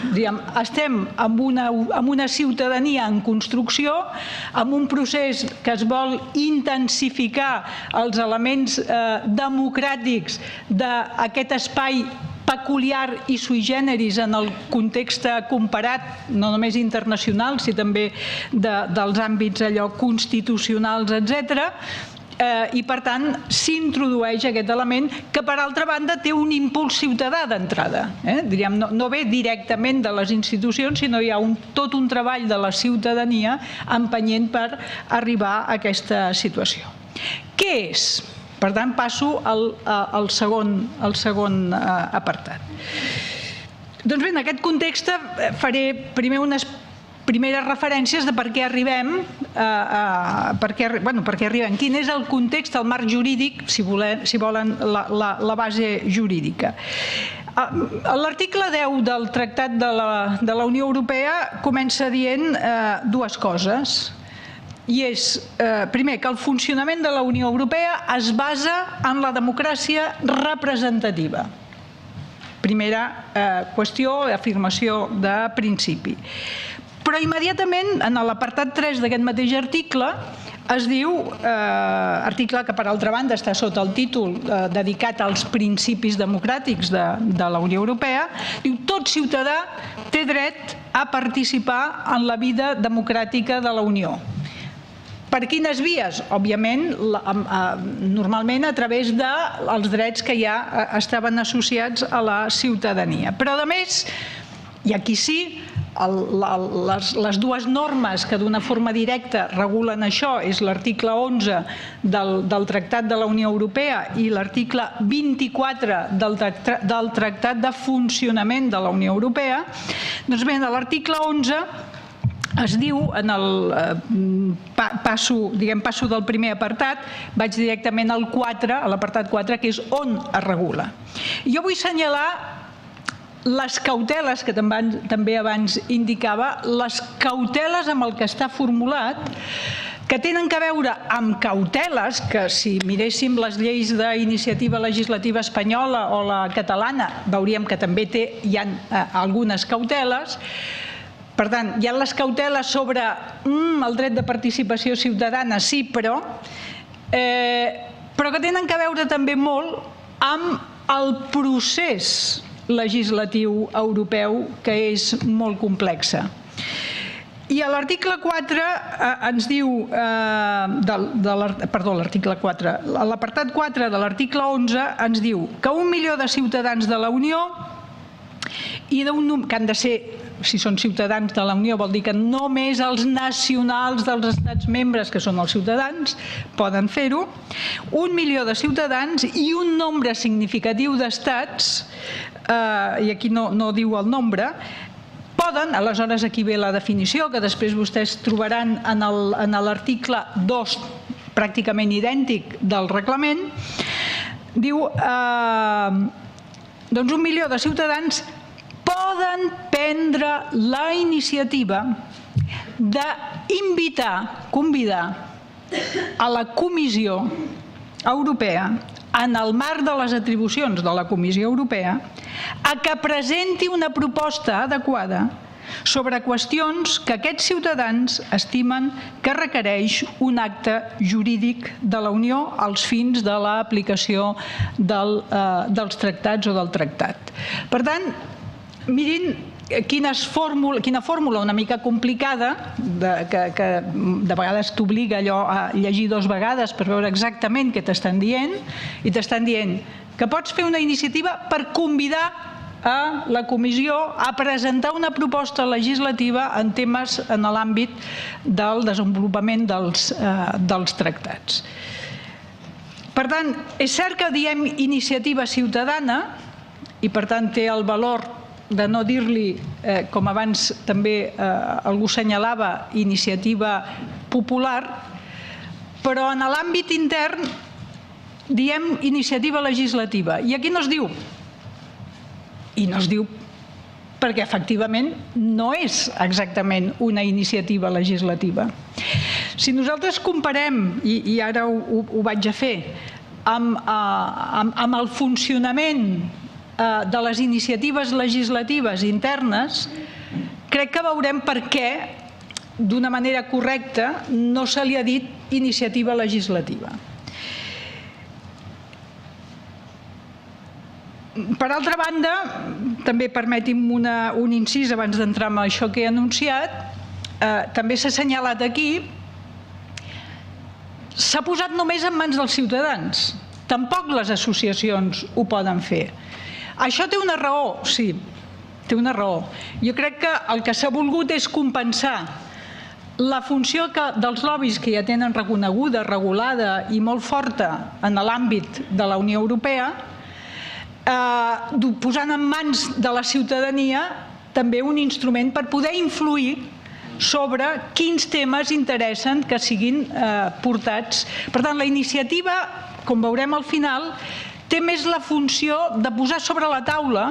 Estem amb una ciutadania en construcció, amb un procés que es vol intensificar els elements democràtics d'aquest espai peculiar i sui generis en el context comparat, no només internacional, sinó també dels àmbits allò constitucionals, etc., i per tant s'introdueix aquest element que per altra banda té un impuls ciutadà d'entrada. No ve directament de les institucions, sinó hi ha tot un treball de la ciutadania empenyent per arribar a aquesta situació. Què és? Per tant, passo al segon apartat. Doncs bé, en aquest context faré primer unes primeres referències de per què arribem, quin és el context, el marc jurídic, si volen, la base jurídica. L'article 10 del Tractat de la Unió Europea comença dient dues coses. I és, primer, que el funcionament de la Unió Europea es basa en la democràcia representativa. Primera qüestió, afirmació de principi. Però immediatament, en l'apartat 3 d'aquest mateix article, es diu, article que per altra banda està sota el títol dedicat als principis democràtics de la Unió Europea, diu: tot ciutadà té dret a participar en la vida democràtica de la Unió. Per quines vies? Òbviament, normalment a través dels drets que ja estaven associats a la ciutadania. Però, a més, i aquí sí, les dues normes que d'una forma directa regulen això és l'article 11 del Tractat de la Unió Europea i l'article 24 del Tractat de Funcionament de la Unió Europea. Doncs bé, a l'article 11 es diu, en el passo del primer apartat, vaig directament al 4, a l'apartat 4, que és on es regula. Jo vull assenyalar les cauteles, que també abans indicava, les cauteles amb el que està formulat, que tenen a veure amb cauteles que, si miréssim les lleis d'iniciativa legislativa espanyola o la catalana, veuríem que també hi ha algunes cauteles. Per tant, hi ha les cauteles sobre el dret de participació ciutadana, sí, però que tenen a veure també molt amb el procés legislatiu europeu, que és molt complex. I a l'article 4 ens diu, l'article 4, a l'apartat 4 de l'article 11 ens diu que 1 milió de ciutadans de la Unió, i que han de ser, si són ciutadans de la Unió, vol dir que només els nacionals dels estats membres, que són els ciutadans, poden fer-ho, 1 milió de ciutadans i un nombre significatiu d'estats, i aquí no diu el nombre, poden, aleshores aquí ve la definició, que després vostès trobaran en l'article 2, pràcticament idèntic del reglament, diu, doncs 1 milió de ciutadans poden prendre la iniciativa d'invitar, convidar a la Comissió Europea, en el marc de les atribucions de la Comissió Europea, a que presenti una proposta adequada sobre qüestions que aquests ciutadans estimen que requereix un acte jurídic de la Unió als fins de l'aplicació dels tractats o del tractat. Per tant, mirin quina fórmula una mica complicada, que de vegades t'obliga allò a llegir 2 vegades per veure exactament què t'estan dient, i t'estan dient que pots fer una iniciativa per convidar a la Comissió a presentar una proposta legislativa en temes en l'àmbit del desenvolupament dels tractats. Per tant, és cert que diem iniciativa ciutadana i per tant té el valor de no dir-li, com abans també algú assenyalava, iniciativa popular, però en l'àmbit intern diem iniciativa legislativa. I aquí no es diu. I no es diu perquè efectivament no és exactament una iniciativa legislativa. Si nosaltres comparem, i ara ho vaig a fer, amb el funcionament de les iniciatives legislatives internes, crec que veurem per què, d'una manera correcta, no se li ha dit iniciativa legislativa. Per altra banda, també permeti'm un incís abans d'entrar en això que he anunciat, també s'ha assenyalat aquí, s'ha posat només en mans dels ciutadans. Tampoc les associacions ho poden fer. Això té una raó, sí, té una raó. Jo crec que el que s'ha volgut és compensar la funció dels lobbies que ja tenen reconeguda, regulada i molt forta en l'àmbit de la Unió Europea, posant en mans de la ciutadania també un instrument per poder influir sobre quins temes interessen que siguin portats. Per tant, la iniciativa, com veurem al final, té més la funció de posar sobre la taula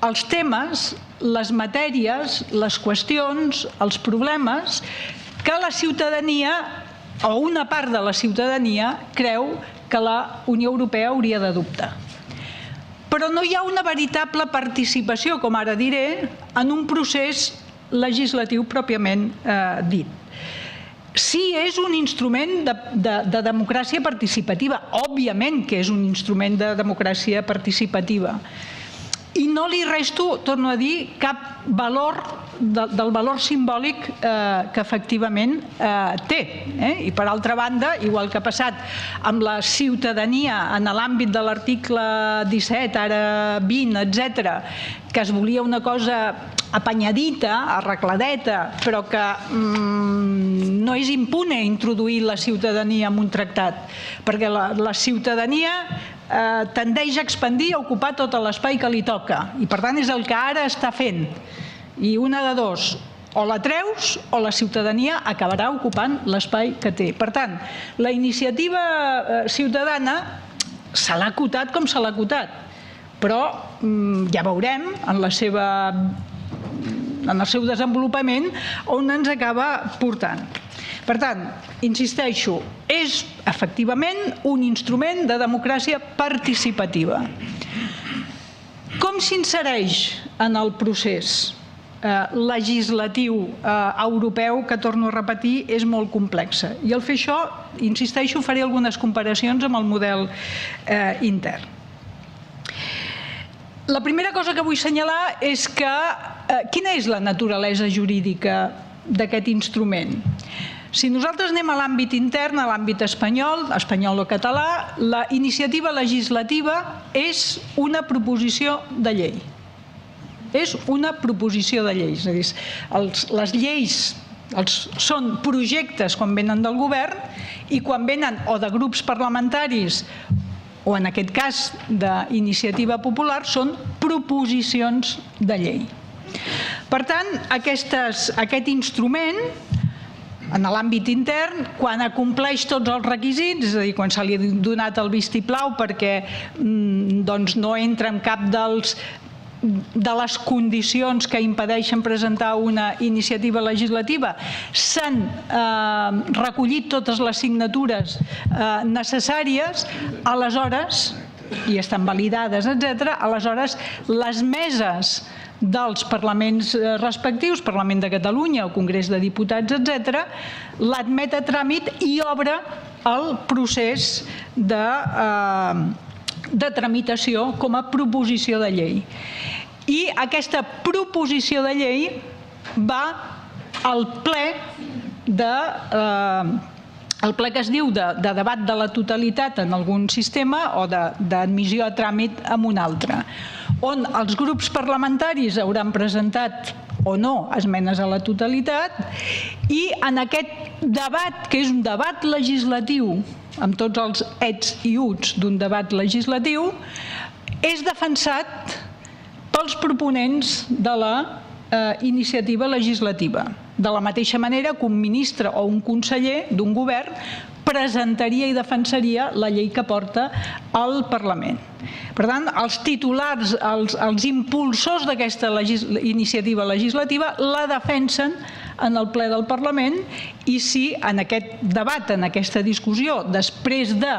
els temes, les matèries, les qüestions, els problemes que la ciutadania, o una part de la ciutadania, creu que la Unió Europea hauria d'adoptar. Però no hi ha una veritable participació, com ara diré, en un procés legislatiu pròpiament dit. Sí, és un instrument de democràcia participativa, òbviament que és un instrument de democràcia participativa. I no li resto, torno a dir, cap valor del valor simbòlic que efectivament té. I per altra banda, igual que ha passat amb la ciutadania en l'àmbit de l'article 17, ara 20, etc., que es volia una cosa apanyadita, arregladeta, però que no és impune introduir la ciutadania en un tractat, perquè la ciutadania tendeix a expandir i a ocupar tot l'espai que li toca, i per tant és el que ara està fent. I una de dos, o la treus o la ciutadania acabarà ocupant l'espai que té. Per tant, la iniciativa ciutadana se l'ha acotat com se l'ha acotat, però ja veurem en el seu desenvolupament on ens acaba portant. Per tant, insisteixo, és efectivament un instrument de democràcia participativa. Com s'insereix en el procés legislatiu europeu, que torno a repetir, és molt complexa. I al fer això, insisteixo, faré algunes comparacions amb el model intern. La primera cosa que vull assenyalar és que quina és la naturalesa jurídica d'aquest instrument? Si nosaltres anem a l'àmbit intern, a l'àmbit espanyol o català, la iniciativa legislativa és una proposició de llei. És una proposició de llei. És a dir, les lleis són projectes quan venen del govern i quan venen o de grups parlamentaris o en aquest cas d'iniciativa popular són proposicions de llei. Per tant, aquest instrument en l'àmbit intern, quan acompleix tots els requisits, és a dir, quan se li ha donat el vistiplau perquè no entra en cap de les condicions que impedeixen presentar una iniciativa legislativa, s'han recollit totes les signatures necessàries, aleshores, i estan validades, etc., aleshores les meses dels parlaments respectius, Parlament de Catalunya o Congrés de Diputats, etc., l'admet a tràmit i obre el procés de tramitació com a proposició de llei. I aquesta proposició de llei va al ple el ple que es diu de debat de la totalitat en algun sistema o d'admissió a tràmit en un altre, on els grups parlamentaris hauran presentat o no esmenes a la totalitat i en aquest debat, que és un debat legislatiu, amb tots els ets i uts d'un debat legislatiu, és defensat pels proponents de la iniciativa legislativa. De la mateixa manera que un ministre o un conseller d'un govern presentaria i defensaria la llei que porta al Parlament. Per tant, els titulars, els impulsors d'aquesta iniciativa legislativa la defensen en el ple del Parlament i si en aquest debat, en aquesta discussió, després de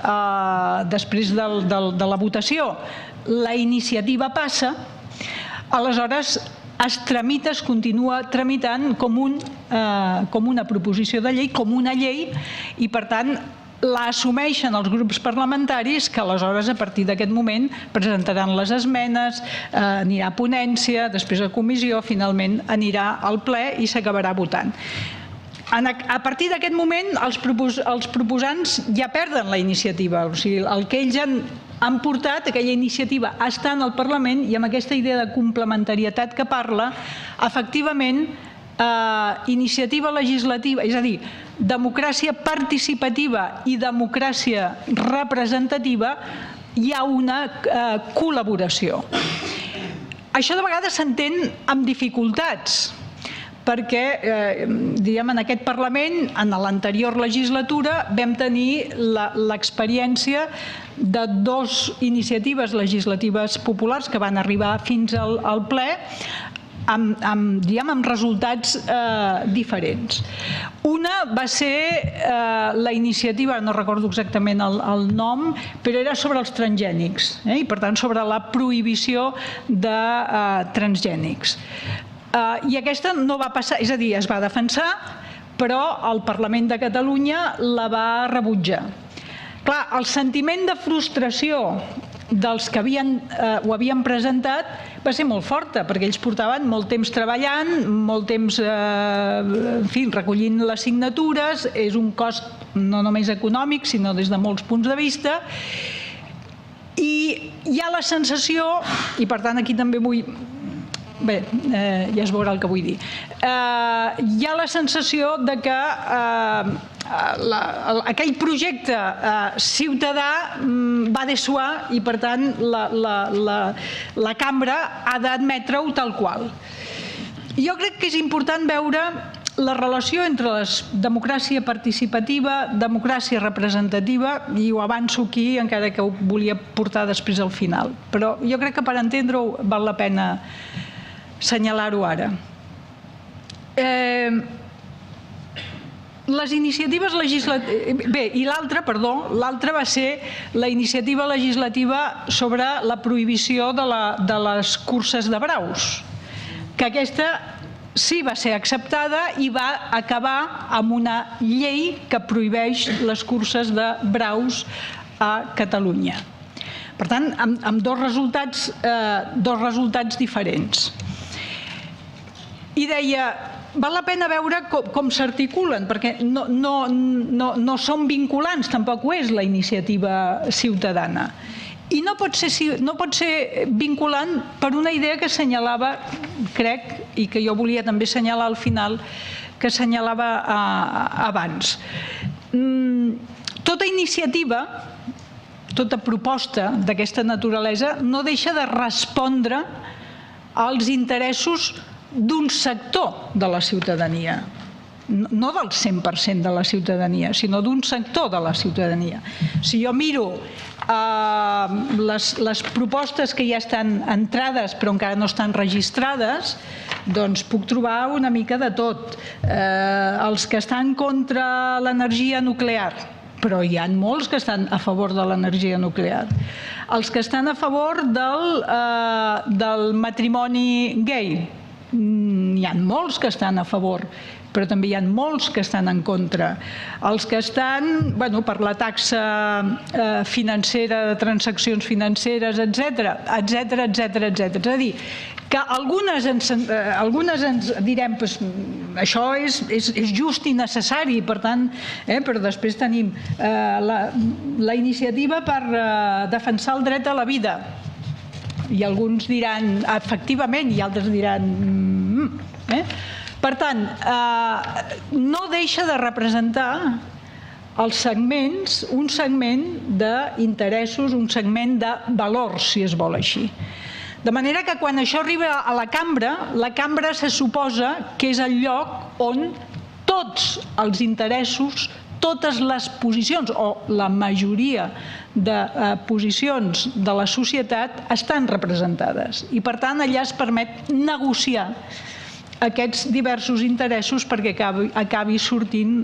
la votació, la iniciativa passa, aleshores es tramita, es continua tramitant com una proposició de llei, com una llei, i per tant l'assumeixen els grups parlamentaris que aleshores a partir d'aquest moment presentaran les esmenes, anirà a ponència, després a comissió, finalment anirà al ple i s'acabarà votant. A partir d'aquest moment els proposants ja perden la iniciativa, o sigui, el que ells han portat, aquella iniciativa està en el Parlament i amb aquesta idea de complementarietat que parla, efectivament, iniciativa legislativa, és a dir, democràcia participativa i democràcia representativa, hi ha una col·laboració. Això de vegades s'entén amb dificultats, perquè en aquest Parlament, en l'anterior legislatura, vam tenir l'experiència de dues iniciatives legislatives populars que van arribar fins al ple amb resultats diferents. Una va ser la iniciativa, no recordo exactament el nom, però era sobre els transgènics, i per tant sobre la prohibició de transgènics. I aquesta no va passar, és a dir, es va defensar, però el Parlament de Catalunya la va rebutjar. Clar, el sentiment de frustració dels que ho havien presentat va ser molt forta, perquè ells portaven molt temps treballant, molt temps recollint les signatures, és un cost no només econòmic, sinó des de molts punts de vista, i hi ha la sensació, i per tant aquí també vull... Bé, ja es veurà el que vull dir. Hi ha la sensació de que aquell projecte ciutadà va dessuar i, per tant, la cambra ha d'admetre-ho tal qual. Jo crec que és important veure la relació entre la democràcia participativa, democràcia representativa, i ho avanço aquí, encara que ho volia portar després al final. Però jo crec que per entendre-ho val la pena assenyalar-ho ara. Les iniciatives legislatives... Bé, i l'altra va ser la iniciativa legislativa sobre la prohibició de les curses de braus, que aquesta sí va ser acceptada i va acabar amb una llei que prohibeix les curses de braus a Catalunya. Per tant, amb dos resultats diferents. I deia, val la pena veure com s'articulen, perquè no són vinculants, tampoc ho és la iniciativa ciutadana. I no pot ser vinculant per una idea que assenyalava, crec, i que jo volia també assenyalar al final, que assenyalava abans. Tota iniciativa, tota proposta d'aquesta naturalesa no deixa de respondre als interessos d'un sector de la ciutadania, no del 100% de la ciutadania, sinó d'un sector de la ciutadania. Si jo miro les propostes que ja estan entrades però encara no estan registrades, doncs puc trobar una mica de tot. Els que estan contra l'energia nuclear, però hi ha molts que estan a favor de l'energia nuclear. Els que estan a favor del matrimoni gai, hi ha molts que estan a favor, però també hi ha molts que estan en contra. Els que estan per la taxa financera, de transaccions financeres, etc. És a dir, que algunes ens direm això és just i necessari, per tant, però després tenim la iniciativa per defensar el dret a la vida. I alguns diran efectivament i altres diran... Per tant, no deixa de representar els segments, un segment d'interessos, un segment de valors, si es vol així. De manera que quan això arriba a la cambra se suposa que és el lloc on tots els interessos, totes les posicions, o la majoria de posicions de la societat estan representades. I per tant allà es permet negociar aquests diversos interessos perquè acabi sortint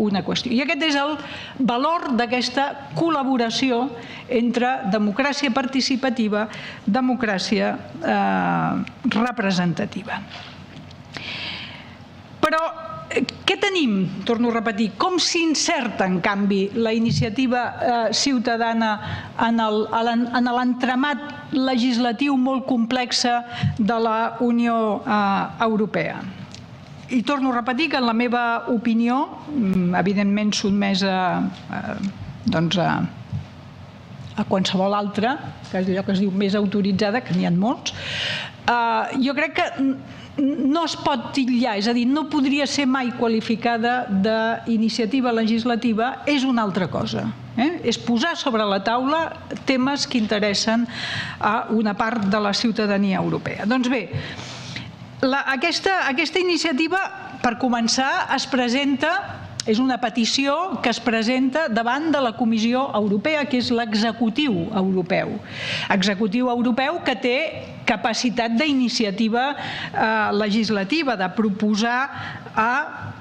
una qüestió. I aquest és el valor d'aquesta col·laboració entre democràcia participativa, democràcia representativa. Però què tenim? Torno a repetir, com s'inserta en canvi la iniciativa ciutadana en l'entramat legislatiu molt complex de la Unió Europea? I torno a repetir que en la meva opinió, evidentment sotmesa a qualsevol altra, que és allò que es diu més autoritzada, que n'hi ha molts, jo crec que no es pot titllar, és a dir, no podria ser mai qualificada d'iniciativa legislativa, és una altra cosa. És posar sobre la taula temes que interessen a una part de la ciutadania europea. Doncs bé, aquesta iniciativa, per començar, es presenta, és una petició que es presenta davant de la Comissió Europea, que és l'executiu europeu. Executiu europeu que té capacitat d'iniciativa legislativa, de proposar a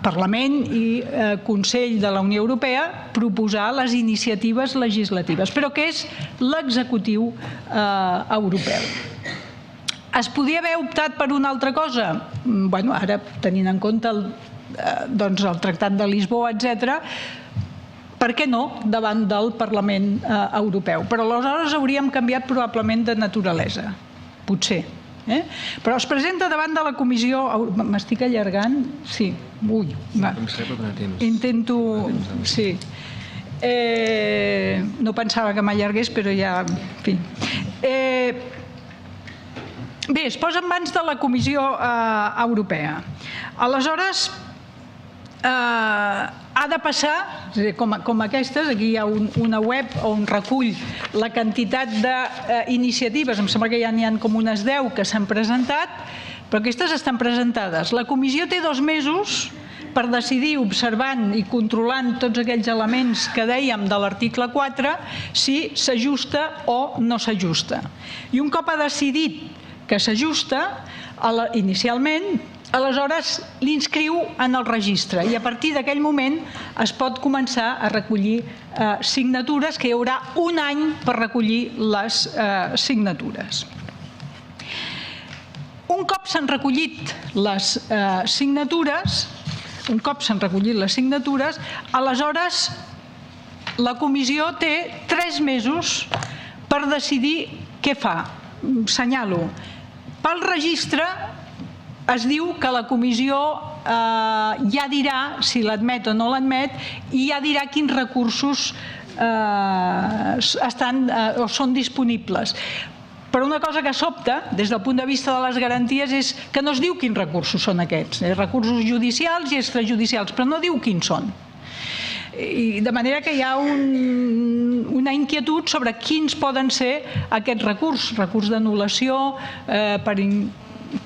Parlament i Consell de la Unió Europea proposar les iniciatives legislatives, però que és l'executiu europeu. Es podia haver optat per una altra cosa? Bé, ara, tenint en compte el Tractat de Lisboa, etc., per què no, davant del Parlament Europeu. Però aleshores hauríem canviat probablement de naturalesa, potser. Però es presenta davant de la comissió... M'estic allargant? Sí. Ui, va. Intento... Sí. No pensava que m'allargués, però ja... En fi. Bé, es posa en mans de la Comissió Europea. Aleshores, ha de passar, com aquestes, aquí hi ha una web on recull la quantitat d'iniciatives, em sembla que ja n'hi ha com unes 10 que s'han presentat, però aquestes estan presentades. La comissió té 2 mesos per decidir, observant i controlant tots aquells elements que dèiem de l'article 4, si s'ajusta o no s'ajusta. I un cop ha decidit que s'ajusta, inicialment, aleshores l'inscriu en el registre i a partir d'aquell moment es pot començar a recollir signatures, que hi haurà un any per recollir les signatures. Un cop s'han recollit les signatures, aleshores la comissió té 3 mesos per decidir què fa. Senyalo, pel registre es diu que la comissió ja dirà si l'admet o no l'admet i ja dirà quins recursos són disponibles. Però una cosa que sobta, des del punt de vista de les garanties, és que no es diu quins recursos són aquests. Recursos judicials i extrajudicials, però no diu quins són. I de manera que hi ha una inquietud sobre quins poden ser aquests recurs d'anul·lació,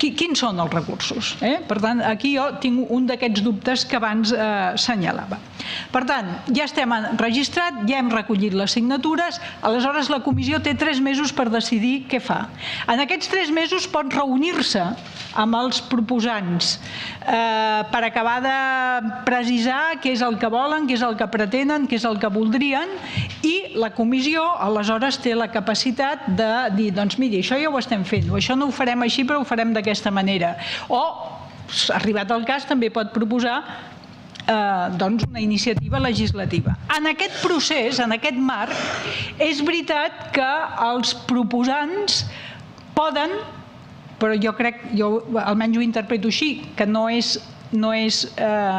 quins són els recursos. Per tant, aquí jo tinc un d'aquests dubtes que abans assenyalava. Per tant, ja estem registrat, ja hem recollit les signatures, aleshores la comissió té 3 mesos per decidir què fa. En aquests 3 mesos pot reunir-se amb els proposants per acabar de precisar què és el que volen, què és el que pretenen, què és el que voldrien, i la comissió aleshores té la capacitat de dir, doncs miri, això ja ho estem fent, o això no ho farem així però ho farem d'aquesta manera. O, arribat el cas, també pot proposar una iniciativa legislativa. En aquest procés, en aquest marc, és veritat que els proposants poden, però jo crec, jo almenys ho interpreto així, que no és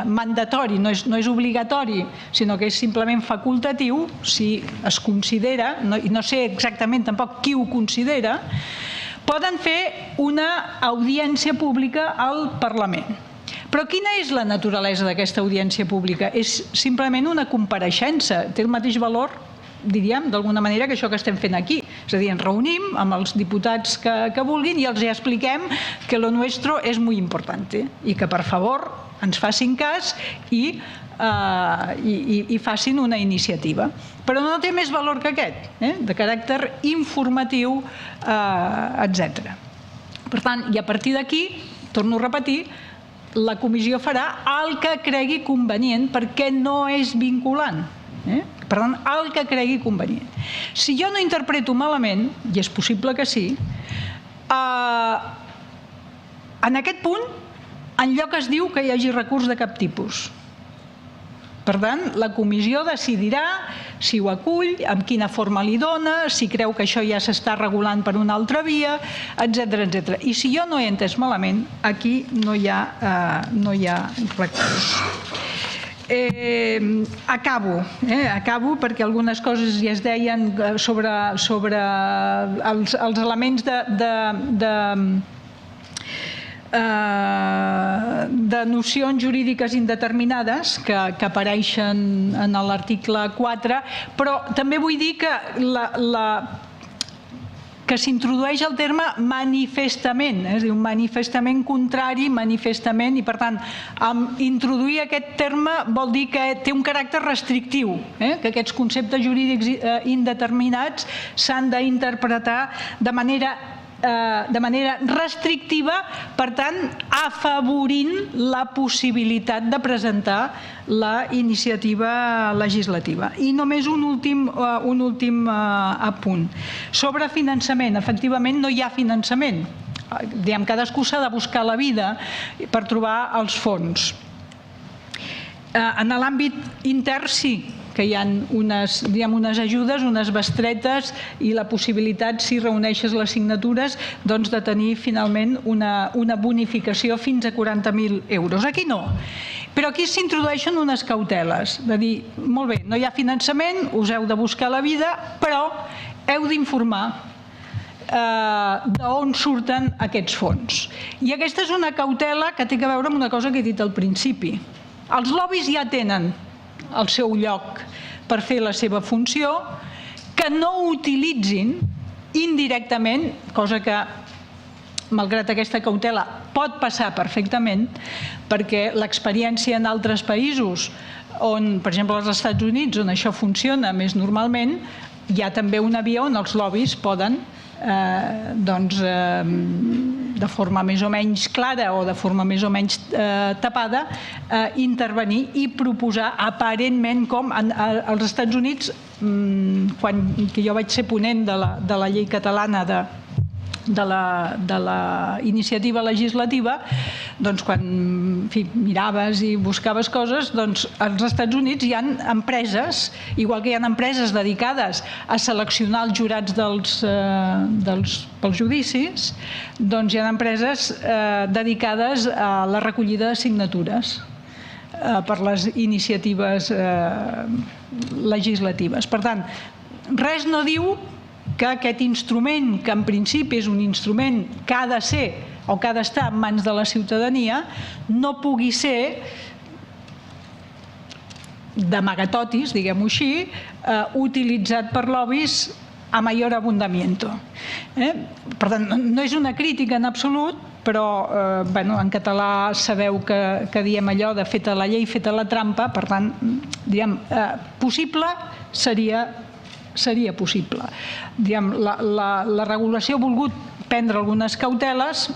mandatori, no és obligatori, sinó que és simplement facultatiu, si es considera, i no sé exactament tampoc qui ho considera, poden fer una audiència pública al Parlament. Però quina és la naturalesa d'aquesta audiència pública? És simplement una compareixença, té el mateix valor, diríem, d'alguna manera, que això que estem fent aquí. És a dir, ens reunim amb els diputats que vulguin i els expliquem que lo nuestro és muy importante i que, per favor, ens facin cas i facin una iniciativa. Però no té més valor que aquest, de caràcter informatiu, etc. Per tant, i a partir d'aquí, torno a repetir, la comissió farà el que cregui convenient perquè no és vinculant. Per tant, el que cregui convenient. Si jo no interpreto malament, i és possible que sí, en aquest punt, enlloc es diu que hi hagi recurs de cap tipus. Per tant, la comissió decidirà si ho acull, amb quina forma li dona, si creu que això ja s'està regulant per una altra via, etc. I si jo no he entès malament, aquí no hi ha recurs. Acabo perquè algunes coses ja es deien sobre els elements de nocions jurídiques indeterminades que apareixen en l'article 4, però també vull dir que s'introdueix el terme manifestament, és a dir, un manifestament contrari, manifestament, i per tant, introduir aquest terme vol dir que té un caràcter restrictiu, que aquests conceptes jurídics indeterminats s'han d'interpretar de manera restrictiva, per tant, afavorint la possibilitat de presentar la iniciativa legislativa. I només un últim apunt. Sobre finançament, efectivament no hi ha finançament. Cadascú s'ha de buscar la vida per trobar els fons. En l'àmbit intern sí, que hi ha unes ajudes, unes bestretes i la possibilitat, si reuneixes les signatures, doncs de tenir finalment una bonificació fins a 40.000 euros. Aquí no. Però aquí s'introdueixen unes cauteles, de dir, molt bé, no hi ha finançament, us heu de buscar la vida, però heu d'informar d'on surten aquests fons. I aquesta és una cautela que té a veure amb una cosa que he dit al principi. Els lobbies ja tenen el seu lloc per fer la seva funció, que no ho utilitzin indirectament, cosa que, malgrat aquesta cautela, pot passar perfectament, perquè l'experiència en altres països, on, per exemple, als Estats Units, on això funciona més normalment, hi ha també una via on els lobbies poden, de forma més o menys clara o de forma més o menys tapada, intervenir i proposar aparentment, com als Estats Units, quan jo vaig ser ponent de la llei catalana de la iniciativa legislativa, doncs quan miraves i buscaves coses, doncs als Estats Units hi ha empreses, igual que hi ha empreses dedicades a seleccionar els jurats pels judicis, doncs hi ha empreses dedicades a la recollida de signatures per les iniciatives legislatives. Per tant, res no diu que aquest instrument, que en principi és un instrument que ha de ser o que ha d'estar en mans de la ciutadania, no pugui ser d'amagatotis, diguem-ho així, utilitzat per lobbies a mayor abundamiento. Per tant, no és una crítica en absolut, però en català sabeu que diem allò de feta la llei, feta la trampa, per tant, diguem, possible seria possible. La regulació ha volgut prendre algunes cauteles,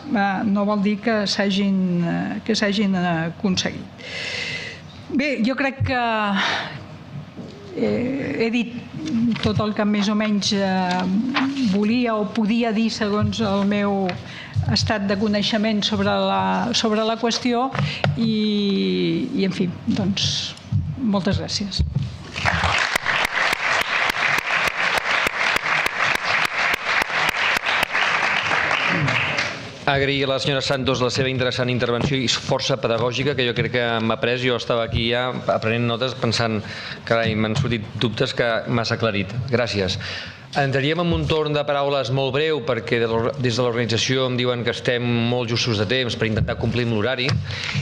no vol dir que s'hagin aconseguit. Bé, jo crec que he dit tot el que més o menys volia o podia dir segons el meu estat de coneixement sobre la qüestió i en fi, doncs, moltes gràcies. Agrair a la senyora Santos la seva interessant intervenció i força pedagògica, que jo crec que m'ha pres. Jo estava aquí ja aprenent notes pensant, carai, m'han sortit dubtes que m'has aclarit. Gràcies. Entraríem en un torn de paraules molt breu, perquè des de l'organització em diuen que estem molt justos de temps per intentar complir amb l'horari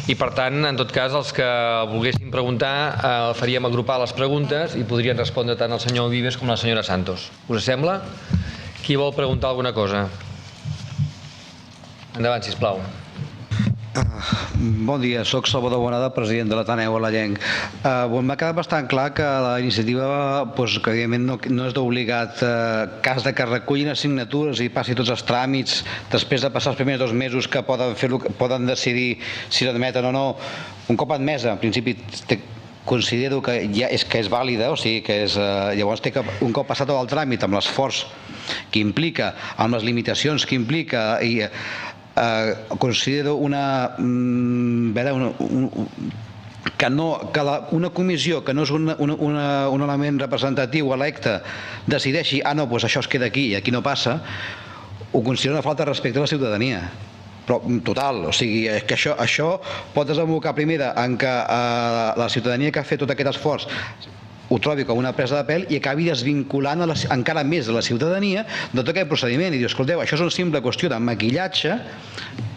i, per tant, en tot cas, els que volguessin preguntar faríem agrupar les preguntes i podrien respondre tant el senyor Vives com la senyora Santos. Us sembla? Qui vol preguntar alguna cosa? Endavant, sisplau. Bon dia, soc Salvador Bonada, president de l'Ateneu Alellenc. M'ha quedat bastant clar que la iniciativa, que evidentment no és d'obligat, cas de que recullin assignatures i passi tots els tràmits, després de passar els primers 2 mesos que poden decidir si l'admeten o no, un cop admesa, en principi considero que és vàlida, o sigui que llavors un cop passat tot el tràmit amb l'esforç que implica, amb les limitacions que implica i considero que una comissió que no és un element representatiu electe decideixi, doncs això es queda aquí i aquí no passa, ho considero una falta de respecte a la ciutadania. Però total, o sigui, que això pot desembocar primer en que la ciutadania que ha fet tot aquest esforç ho trobi com una presa de pèl i acabi desvinculant encara més de la ciutadania de tot aquest procediment i diu, escolteu, això és una simple qüestió de maquillatge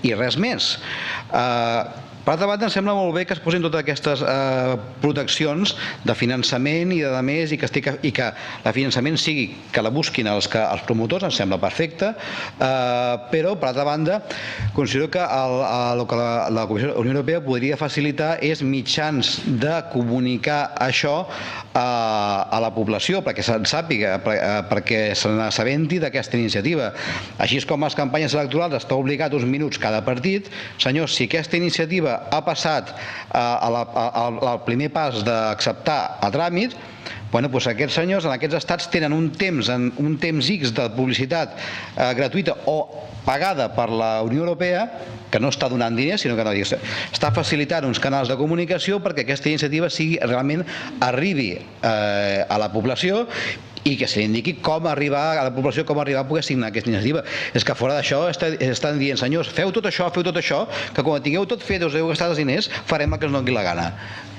i res més. Per altra banda, em sembla molt bé que es posin totes aquestes proteccions de finançament i de més i que el finançament sigui que la busquin els promotors, em sembla perfecte, però per altra banda considero que el que la Unió Europea podria facilitar és mitjans de comunicar això a la població perquè se'n sàpiga, perquè se n'assabenti d'aquesta iniciativa. Així és com a les campanyes electorals està obligat uns minuts cada partit. Senyors, si aquesta iniciativa ha passat al primer pas d'acceptar a tràmit, Bueno, doncs aquests senyors en aquests estats tenen un temps X de publicitat gratuïta o pagada per la Unió Europea, que no està donant diners, sinó que està facilitant uns canals de comunicació perquè aquesta iniciativa realment arribi a la població i que se li indiqui com arribar a la població, com arribar a poder signar aquesta iniciativa. És que fora d'això estan dient, senyors, feu tot això, que quan tingueu tot fet, us heu gastat els diners, farem el que ens doni la gana.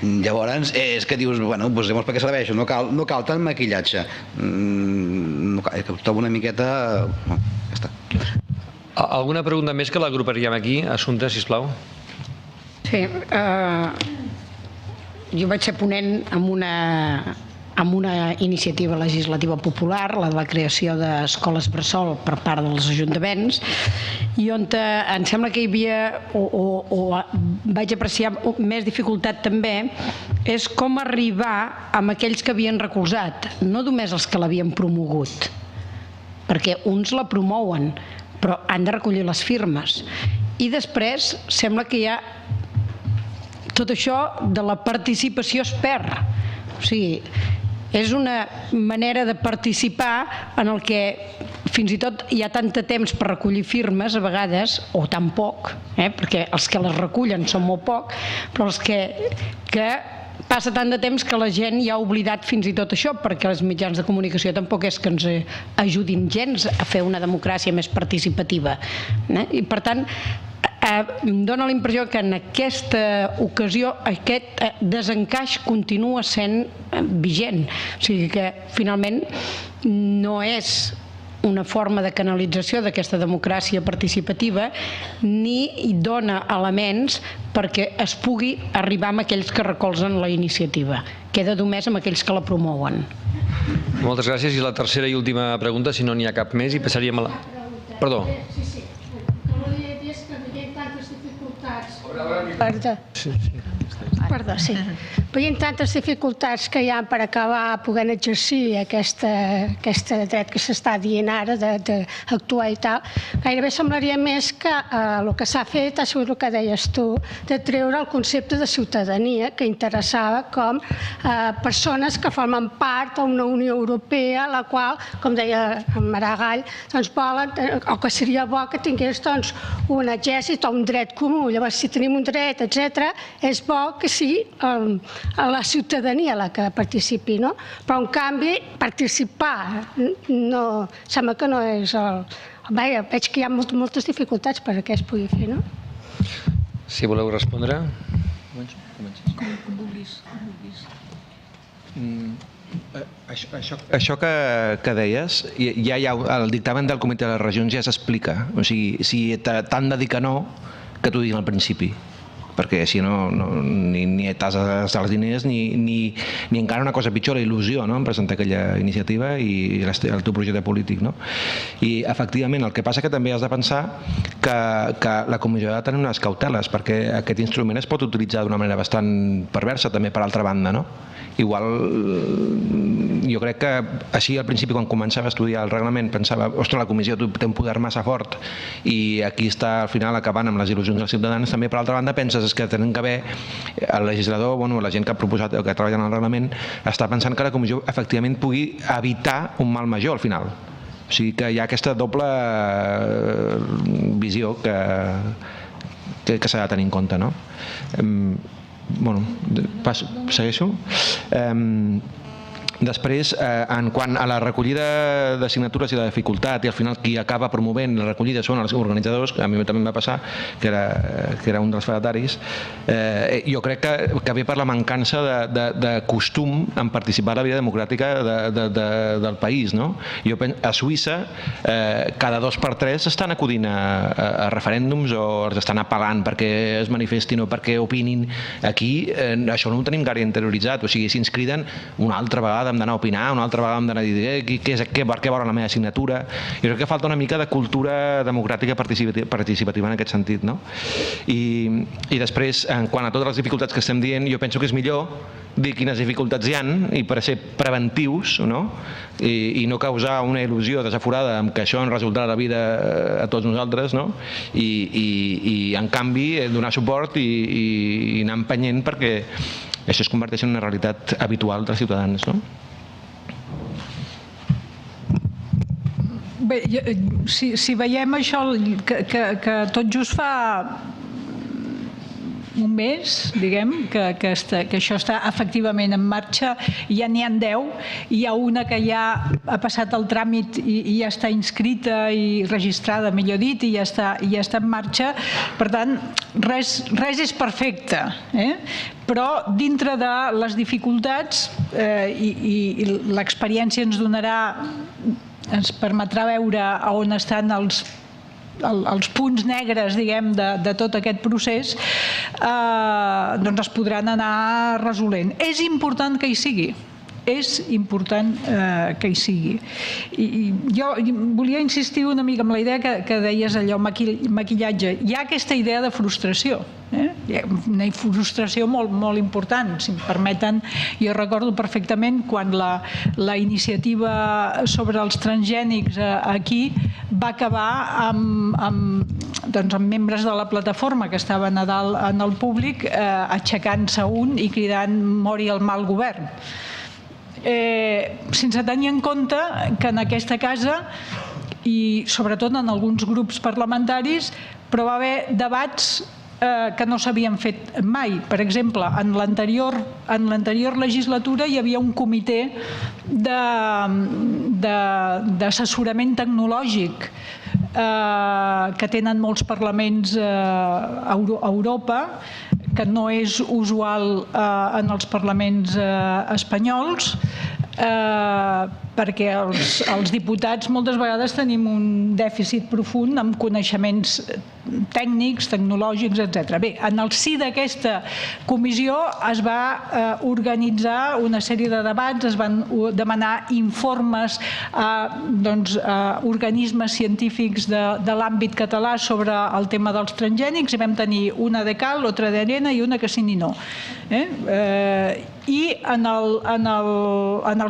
Llavors és que dius, bueno, doncs llavors per què serveix? No cal tant maquillatge. Que ho trobo una miqueta... Ja està. Alguna pregunta més que l'agruparíem aquí? Assumpta, sisplau. Sí, jo vaig ser ponent amb una iniciativa legislativa popular, la de la creació d'escoles bressol per part dels ajuntaments, i on em sembla que hi havia, o vaig apreciar més dificultat també, és com arribar amb aquells que havien recolzat, no només els que l'havien promogut, perquè uns la promouen, però han de recollir les firmes. I després sembla que hi ha tot això de la participació es perd. O sigui, és una manera de participar en el que fins i tot hi ha tant de temps per recollir firmes a vegades, o tan poc, perquè els que les recullen són molt poc, però els que passa tant de temps que la gent ja ha oblidat fins i tot això, perquè els mitjans de comunicació tampoc és que ens ajudin gens a fer una democràcia més participativa. I per tant, em dóna la impressió que en aquesta ocasió aquest desencaix continua sent vigent. O sigui que finalment no és una forma de canalització d'aquesta democràcia participativa ni dona elements perquè es pugui arribar amb aquells que recolzen la iniciativa. Queda només amb aquells que la promouen. Moltes gràcies. I la tercera i última pregunta, si no n'hi ha cap més, i passaríem a la... Perdó. Sí, sí. El que volia dir és que veient tantes dificultats... Perdó, sí. Veient tantes dificultats que hi ha per acabar podent exercir aquest dret que s'està dient ara d'actuar i tal, gairebé semblaria més que el que s'ha fet ha sigut el que deies tu, de treure el concepte de ciutadania que interessava com persones que formen part d'una Unió Europea, la qual, com deia en Maragall, volen, o que seria bo que tingués un exèrcit o un dret comú. Llavors, si tenim un dret, etc., és bo que sigui la ciutadania la que participi, no? Però, en canvi, participar sembla que no és el... Veig que hi ha moltes dificultats perquè es pugui fer, no? Si voleu respondre. Com vulguis. Això que deies, ja hi ha el dictamen del Comitè de les Regions ja s'explica. O sigui, si t'han de dir que no, que t'ho diguin al principi, perquè si no ni t'has de gastar els diners ni encara una cosa pitjor, la il·lusió, no?, en presentar aquella iniciativa i el teu projecte polític, no? I efectivament el que passa que també has de pensar que la comissió ha de tenir unes cauteles, perquè aquest instrument es pot utilitzar d'una manera bastant perversa també per altra banda, no? Igual jo crec que així al principi quan començava a estudiar el reglament pensava, ostres, la comissió té un poder massa fort i aquí està al final acabant amb les il·lusions dels ciutadans. També per altra banda penses que tenen que haver el legislador, la gent que ha proposat o que treballa en el reglament està pensant que la comissió efectivament pugui evitar un mal major al final. O sigui que hi ha aquesta doble visió que s'ha de tenir en compte, no? Segueixo. Després, en quant a la recollida de signatures i la dificultat, i al final qui acaba promovent la recollida són els organitzadors, a mi també em va passar, que era un dels fedataris, jo crec que ve per la mancança de costum en participar a la vida democràtica del país, no? A Suïssa, cada 2 per 3 estan acudint a referèndums o els estan apel·lant perquè es manifestin o perquè opinin. Aquí això no ho tenim gaire interioritzat, o sigui, si ens criden una altra vegada hem d'anar a opinar, una altra vegada hem d'anar a dir per què volen la meva signatura. Jo crec que falta una mica de cultura democràtica participativa en aquest sentit, no? I després, en quant a totes les dificultats que estem dient, jo penso que és millor dir quines dificultats hi ha i per ser preventius, no? I no causar una il·lusió desaforada amb que això ens resultarà la vida a tots nosaltres, no? I en canvi donar suport i anar empenyent perquè això es converteix en una realitat habitual dels ciutadans, no? Bé, si veiem això, que tot just fa un mes, diguem, que això està efectivament en marxa, ja n'hi ha 10, hi ha una que ja ha passat el tràmit i ja està inscrita i registrada, millor dit, i ja està en marxa. Per tant, res és perfecte, però dintre de les dificultats i l'experiència ens permetrà veure on estan els punts negres, diguem, de tot aquest procés, doncs es podran anar resolent. És important que hi sigui. És important que hi sigui. I jo volia insistir una mica amb la idea que deies allò, maquillatge. Hi ha aquesta idea de frustració, una frustració molt important, si em permeten. Jo recordo perfectament quan la iniciativa sobre els transgènics aquí va acabar amb membres de la plataforma que estaven a dalt en el públic aixecant-se un i cridant "mori el mal govern", sense tenir en compte que en aquesta casa i sobretot en alguns grups parlamentaris però va haver debats que no s'havien fet mai. Per exemple, en l'anterior legislatura hi havia un comitè d'assessorament tecnològic que tenen molts parlaments a Europa, que no és usual en els parlaments espanyols, perquè els diputats moltes vegades tenim un dèficit profund amb coneixements tècnics, tecnològics, etc. Bé, en el si d'aquesta comissió es va organitzar una sèrie de debats, es van demanar informes a organismes científics de l'àmbit català sobre el tema dels transgènics, i vam tenir una de cal, otra de arena i una que sí ni no. I en el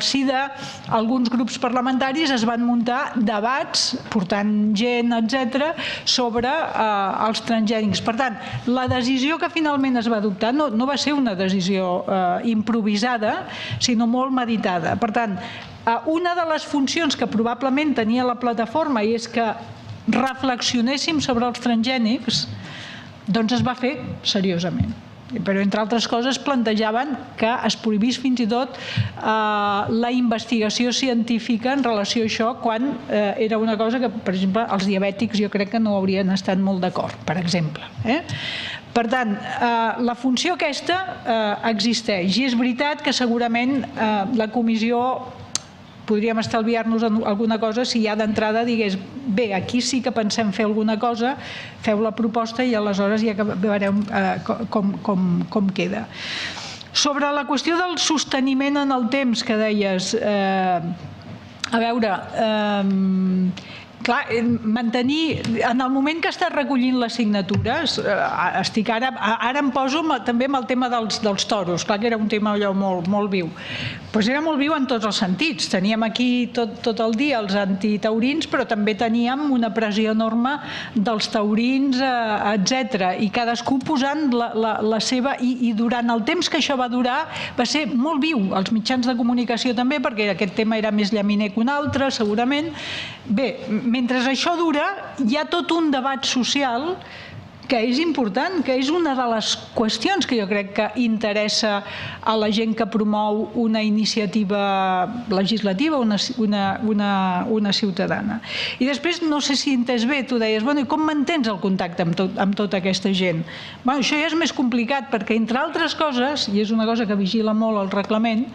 si d'alguns grups parlamentaris es van muntar debats, portant gent, etc., sobre els transgènics. Per tant, la decisió que finalment es va adoptar no va ser una decisió improvisada, sinó molt meditada. Per tant, una de les funcions que probablement tenia la plataforma i és que reflexionéssim sobre els transgènics, doncs es va fer seriosament. Però, entre altres coses, plantejaven que es prohibís fins i tot la investigació científica en relació a això, quan era una cosa que, per exemple, els diabètics jo crec que no haurien estat molt d'acord, per exemple. Per tant, la funció aquesta existeix, i és veritat que segurament la comissió podríem estalviar-nos alguna cosa si ja d'entrada digués bé, aquí sí que pensem fer alguna cosa, feu la proposta i aleshores ja veureu com queda. Sobre la qüestió del sosteniment en el temps que deies, a veure, clar, mantenir, en el moment que estàs recollint les signatures, estic ara em poso també amb el tema dels toros, clar que era un tema allò molt viu, doncs era molt viu en tots els sentits. Teníem aquí tot el dia els antitaurins, però també teníem una pressió enorme dels taurins, etc. I cadascú posant la seva, i durant el temps que això va durar va ser molt viu, els mitjans de comunicació també, perquè aquest tema era més llaminer que un altre, segurament. Bé, mentre això dura, hi ha tot un debat social que és important, que és una de les qüestions que jo crec que interessa a la gent que promou una iniciativa legislativa, una ciutadana. I després, no sé si he entès bé, tu deies, i com mantens el contacte amb tota aquesta gent? Això ja és més complicat, perquè, entre altres coses, i és una cosa que vigila molt el reglament,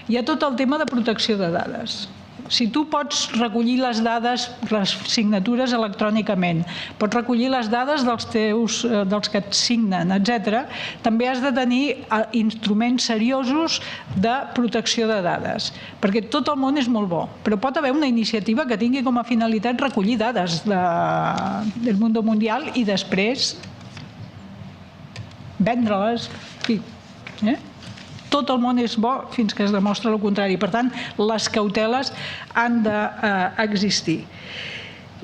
hi ha tot el tema de protecció de dades. Si tu pots recollir les dades, les signatures electrònicament, pots recollir les dades dels que et signen, etc., també has de tenir instruments seriosos de protecció de dades, perquè tot el món és molt bo, però pot haver una iniciativa que tingui com a finalitat recollir dades del món mundial i després vendre-les, en fi, tot el món és bo fins que es demostra el contrari. Per tant, les cauteles han d'existir.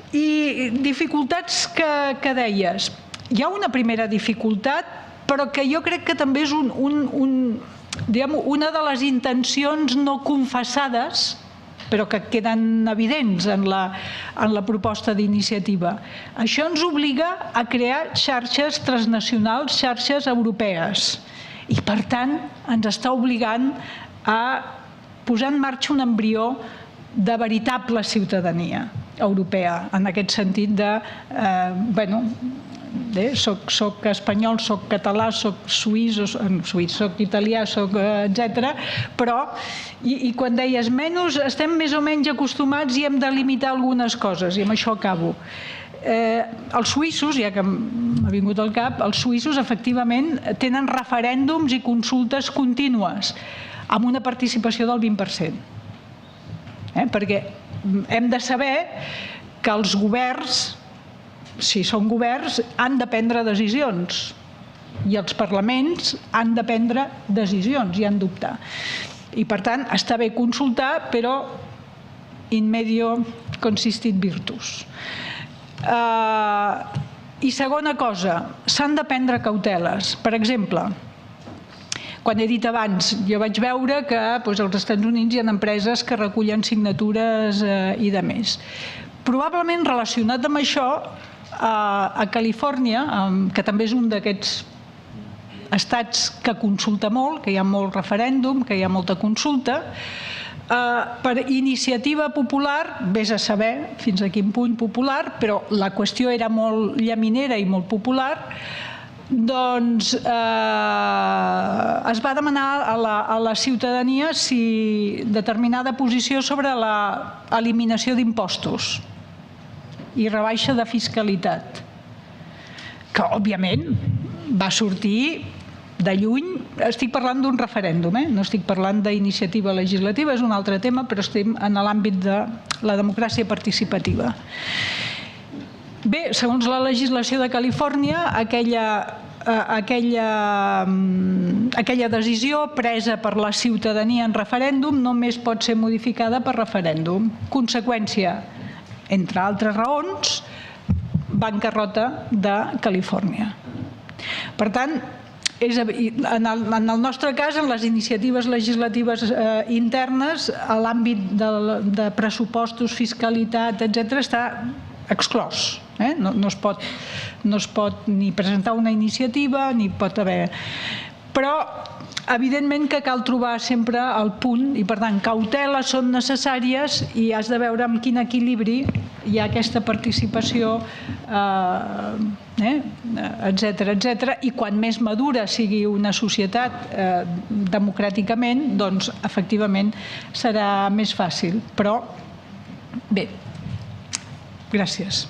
I dificultats que deies. Hi ha una primera dificultat, però que jo crec que també és una de les intencions no confessades però que queden evidents en la proposta d'iniciativa. Això ens obliga a crear xarxes transnacionals, xarxes europees, i per tant ens està obligant a posar en marxa un embrió de veritable ciutadania europea, en aquest sentit de, soc espanyol, soc català, soc suís, soc italià, etc. Però, i quan deies menys, estem més o menys acostumats i hem de limitar algunes coses, i amb això acabo. Els suïssos, ja que m'ha vingut al cap, els suïssos efectivament tenen referèndums i consultes contínues, amb una participació del 20%. Perquè hem de saber que els governs, si són governs, han de prendre decisions i els parlaments han de prendre decisions i han d'optar. I per tant està bé consultar, però in medio consistit virtus. I segona cosa, s'han de prendre cauteles. Per exemple, quan he dit abans, jo vaig veure que als Estats Units hi ha empreses que recullen signatures i de més. Probablement relacionat amb això, a Califòrnia, que també és un d'aquests estats que consulta molt, que hi ha molt referèndum, que hi ha molta consulta, per iniciativa popular, vés a saber fins a quin punt popular, però la qüestió era molt llaminera i molt popular, doncs es va demanar a la ciutadania determinada posició sobre l'eliminació d'impostos i rebaixa de fiscalitat, que òbviament va sortir de lluny. Estic parlant d'un referèndum, no estic parlant d'iniciativa legislativa, és un altre tema, però estem en l'àmbit de la democràcia participativa. Bé, segons la legislació de Califòrnia, aquella decisió presa per la ciutadania en referèndum només pot ser modificada per referèndum. Conseqüència, entre altres raons, bancarrota de Califòrnia. Per tant, en el nostre cas, en les iniciatives legislatives internes, l'àmbit de pressupostos, fiscalitat, etc., està exclòs. No es pot ni presentar una iniciativa, ni pot haver... Però, evidentment que cal trobar sempre el punt, i per tant, cauteles són necessàries i has de veure amb quin equilibri hi ha aquesta participació, etc. I quan més madura sigui una societat democràticament, doncs, efectivament, serà més fàcil. Però, bé, gràcies.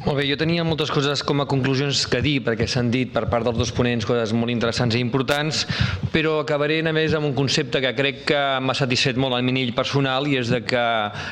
Molt bé, jo tenia moltes coses com a conclusions que dir, perquè s'han dit per part dels dos ponents coses molt interessants i importants, però acabaré només amb un concepte que crec que m'ha satisfet molt a mi nivell personal, i és que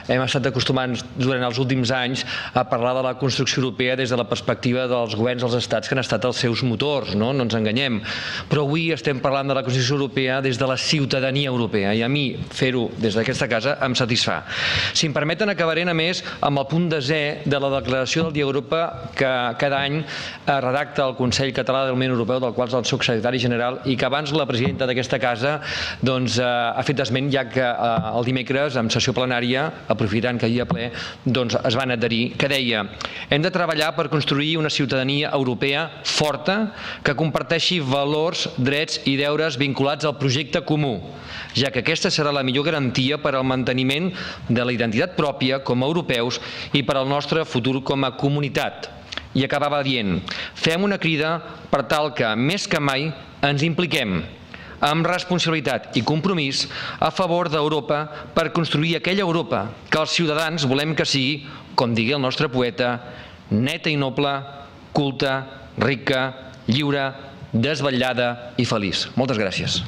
hem estat acostumats durant els últims anys a parlar de la construcció europea des de la perspectiva dels governs dels estats que han estat els seus motors, no ens enganyem. Però avui estem parlant de la construcció europea des de la ciutadania europea, i a mi fer-ho des d'aquesta casa em satisfà. Si em permeten, acabaré només amb el punt 10è de la Declaració del Dia Europa que cada any redacta el Consell Català de la Unió Europea, del qual soc secretari general, i que abans la presidenta d'aquesta casa ha fet esment, ja que el dimecres, en sessió plenària, aprofitant que hi havia ple, es van adherir, que deia: hem de treballar per construir una ciutadania europea forta que comparteixi valors, drets i deures vinculats al projecte comú, ja que aquesta serà la millor garantia per al manteniment de la identitat pròpia com a europeus i per al nostre futur com a comunitat. I acabava dient: fem una crida per tal que, més que mai, ens impliquem amb responsabilitat i compromís a favor d'Europa per construir aquella Europa que els ciutadans volem que sigui, com digui el nostre poeta, neta i noble, culta, rica, lliure, desvetllada i feliç. Moltes gràcies.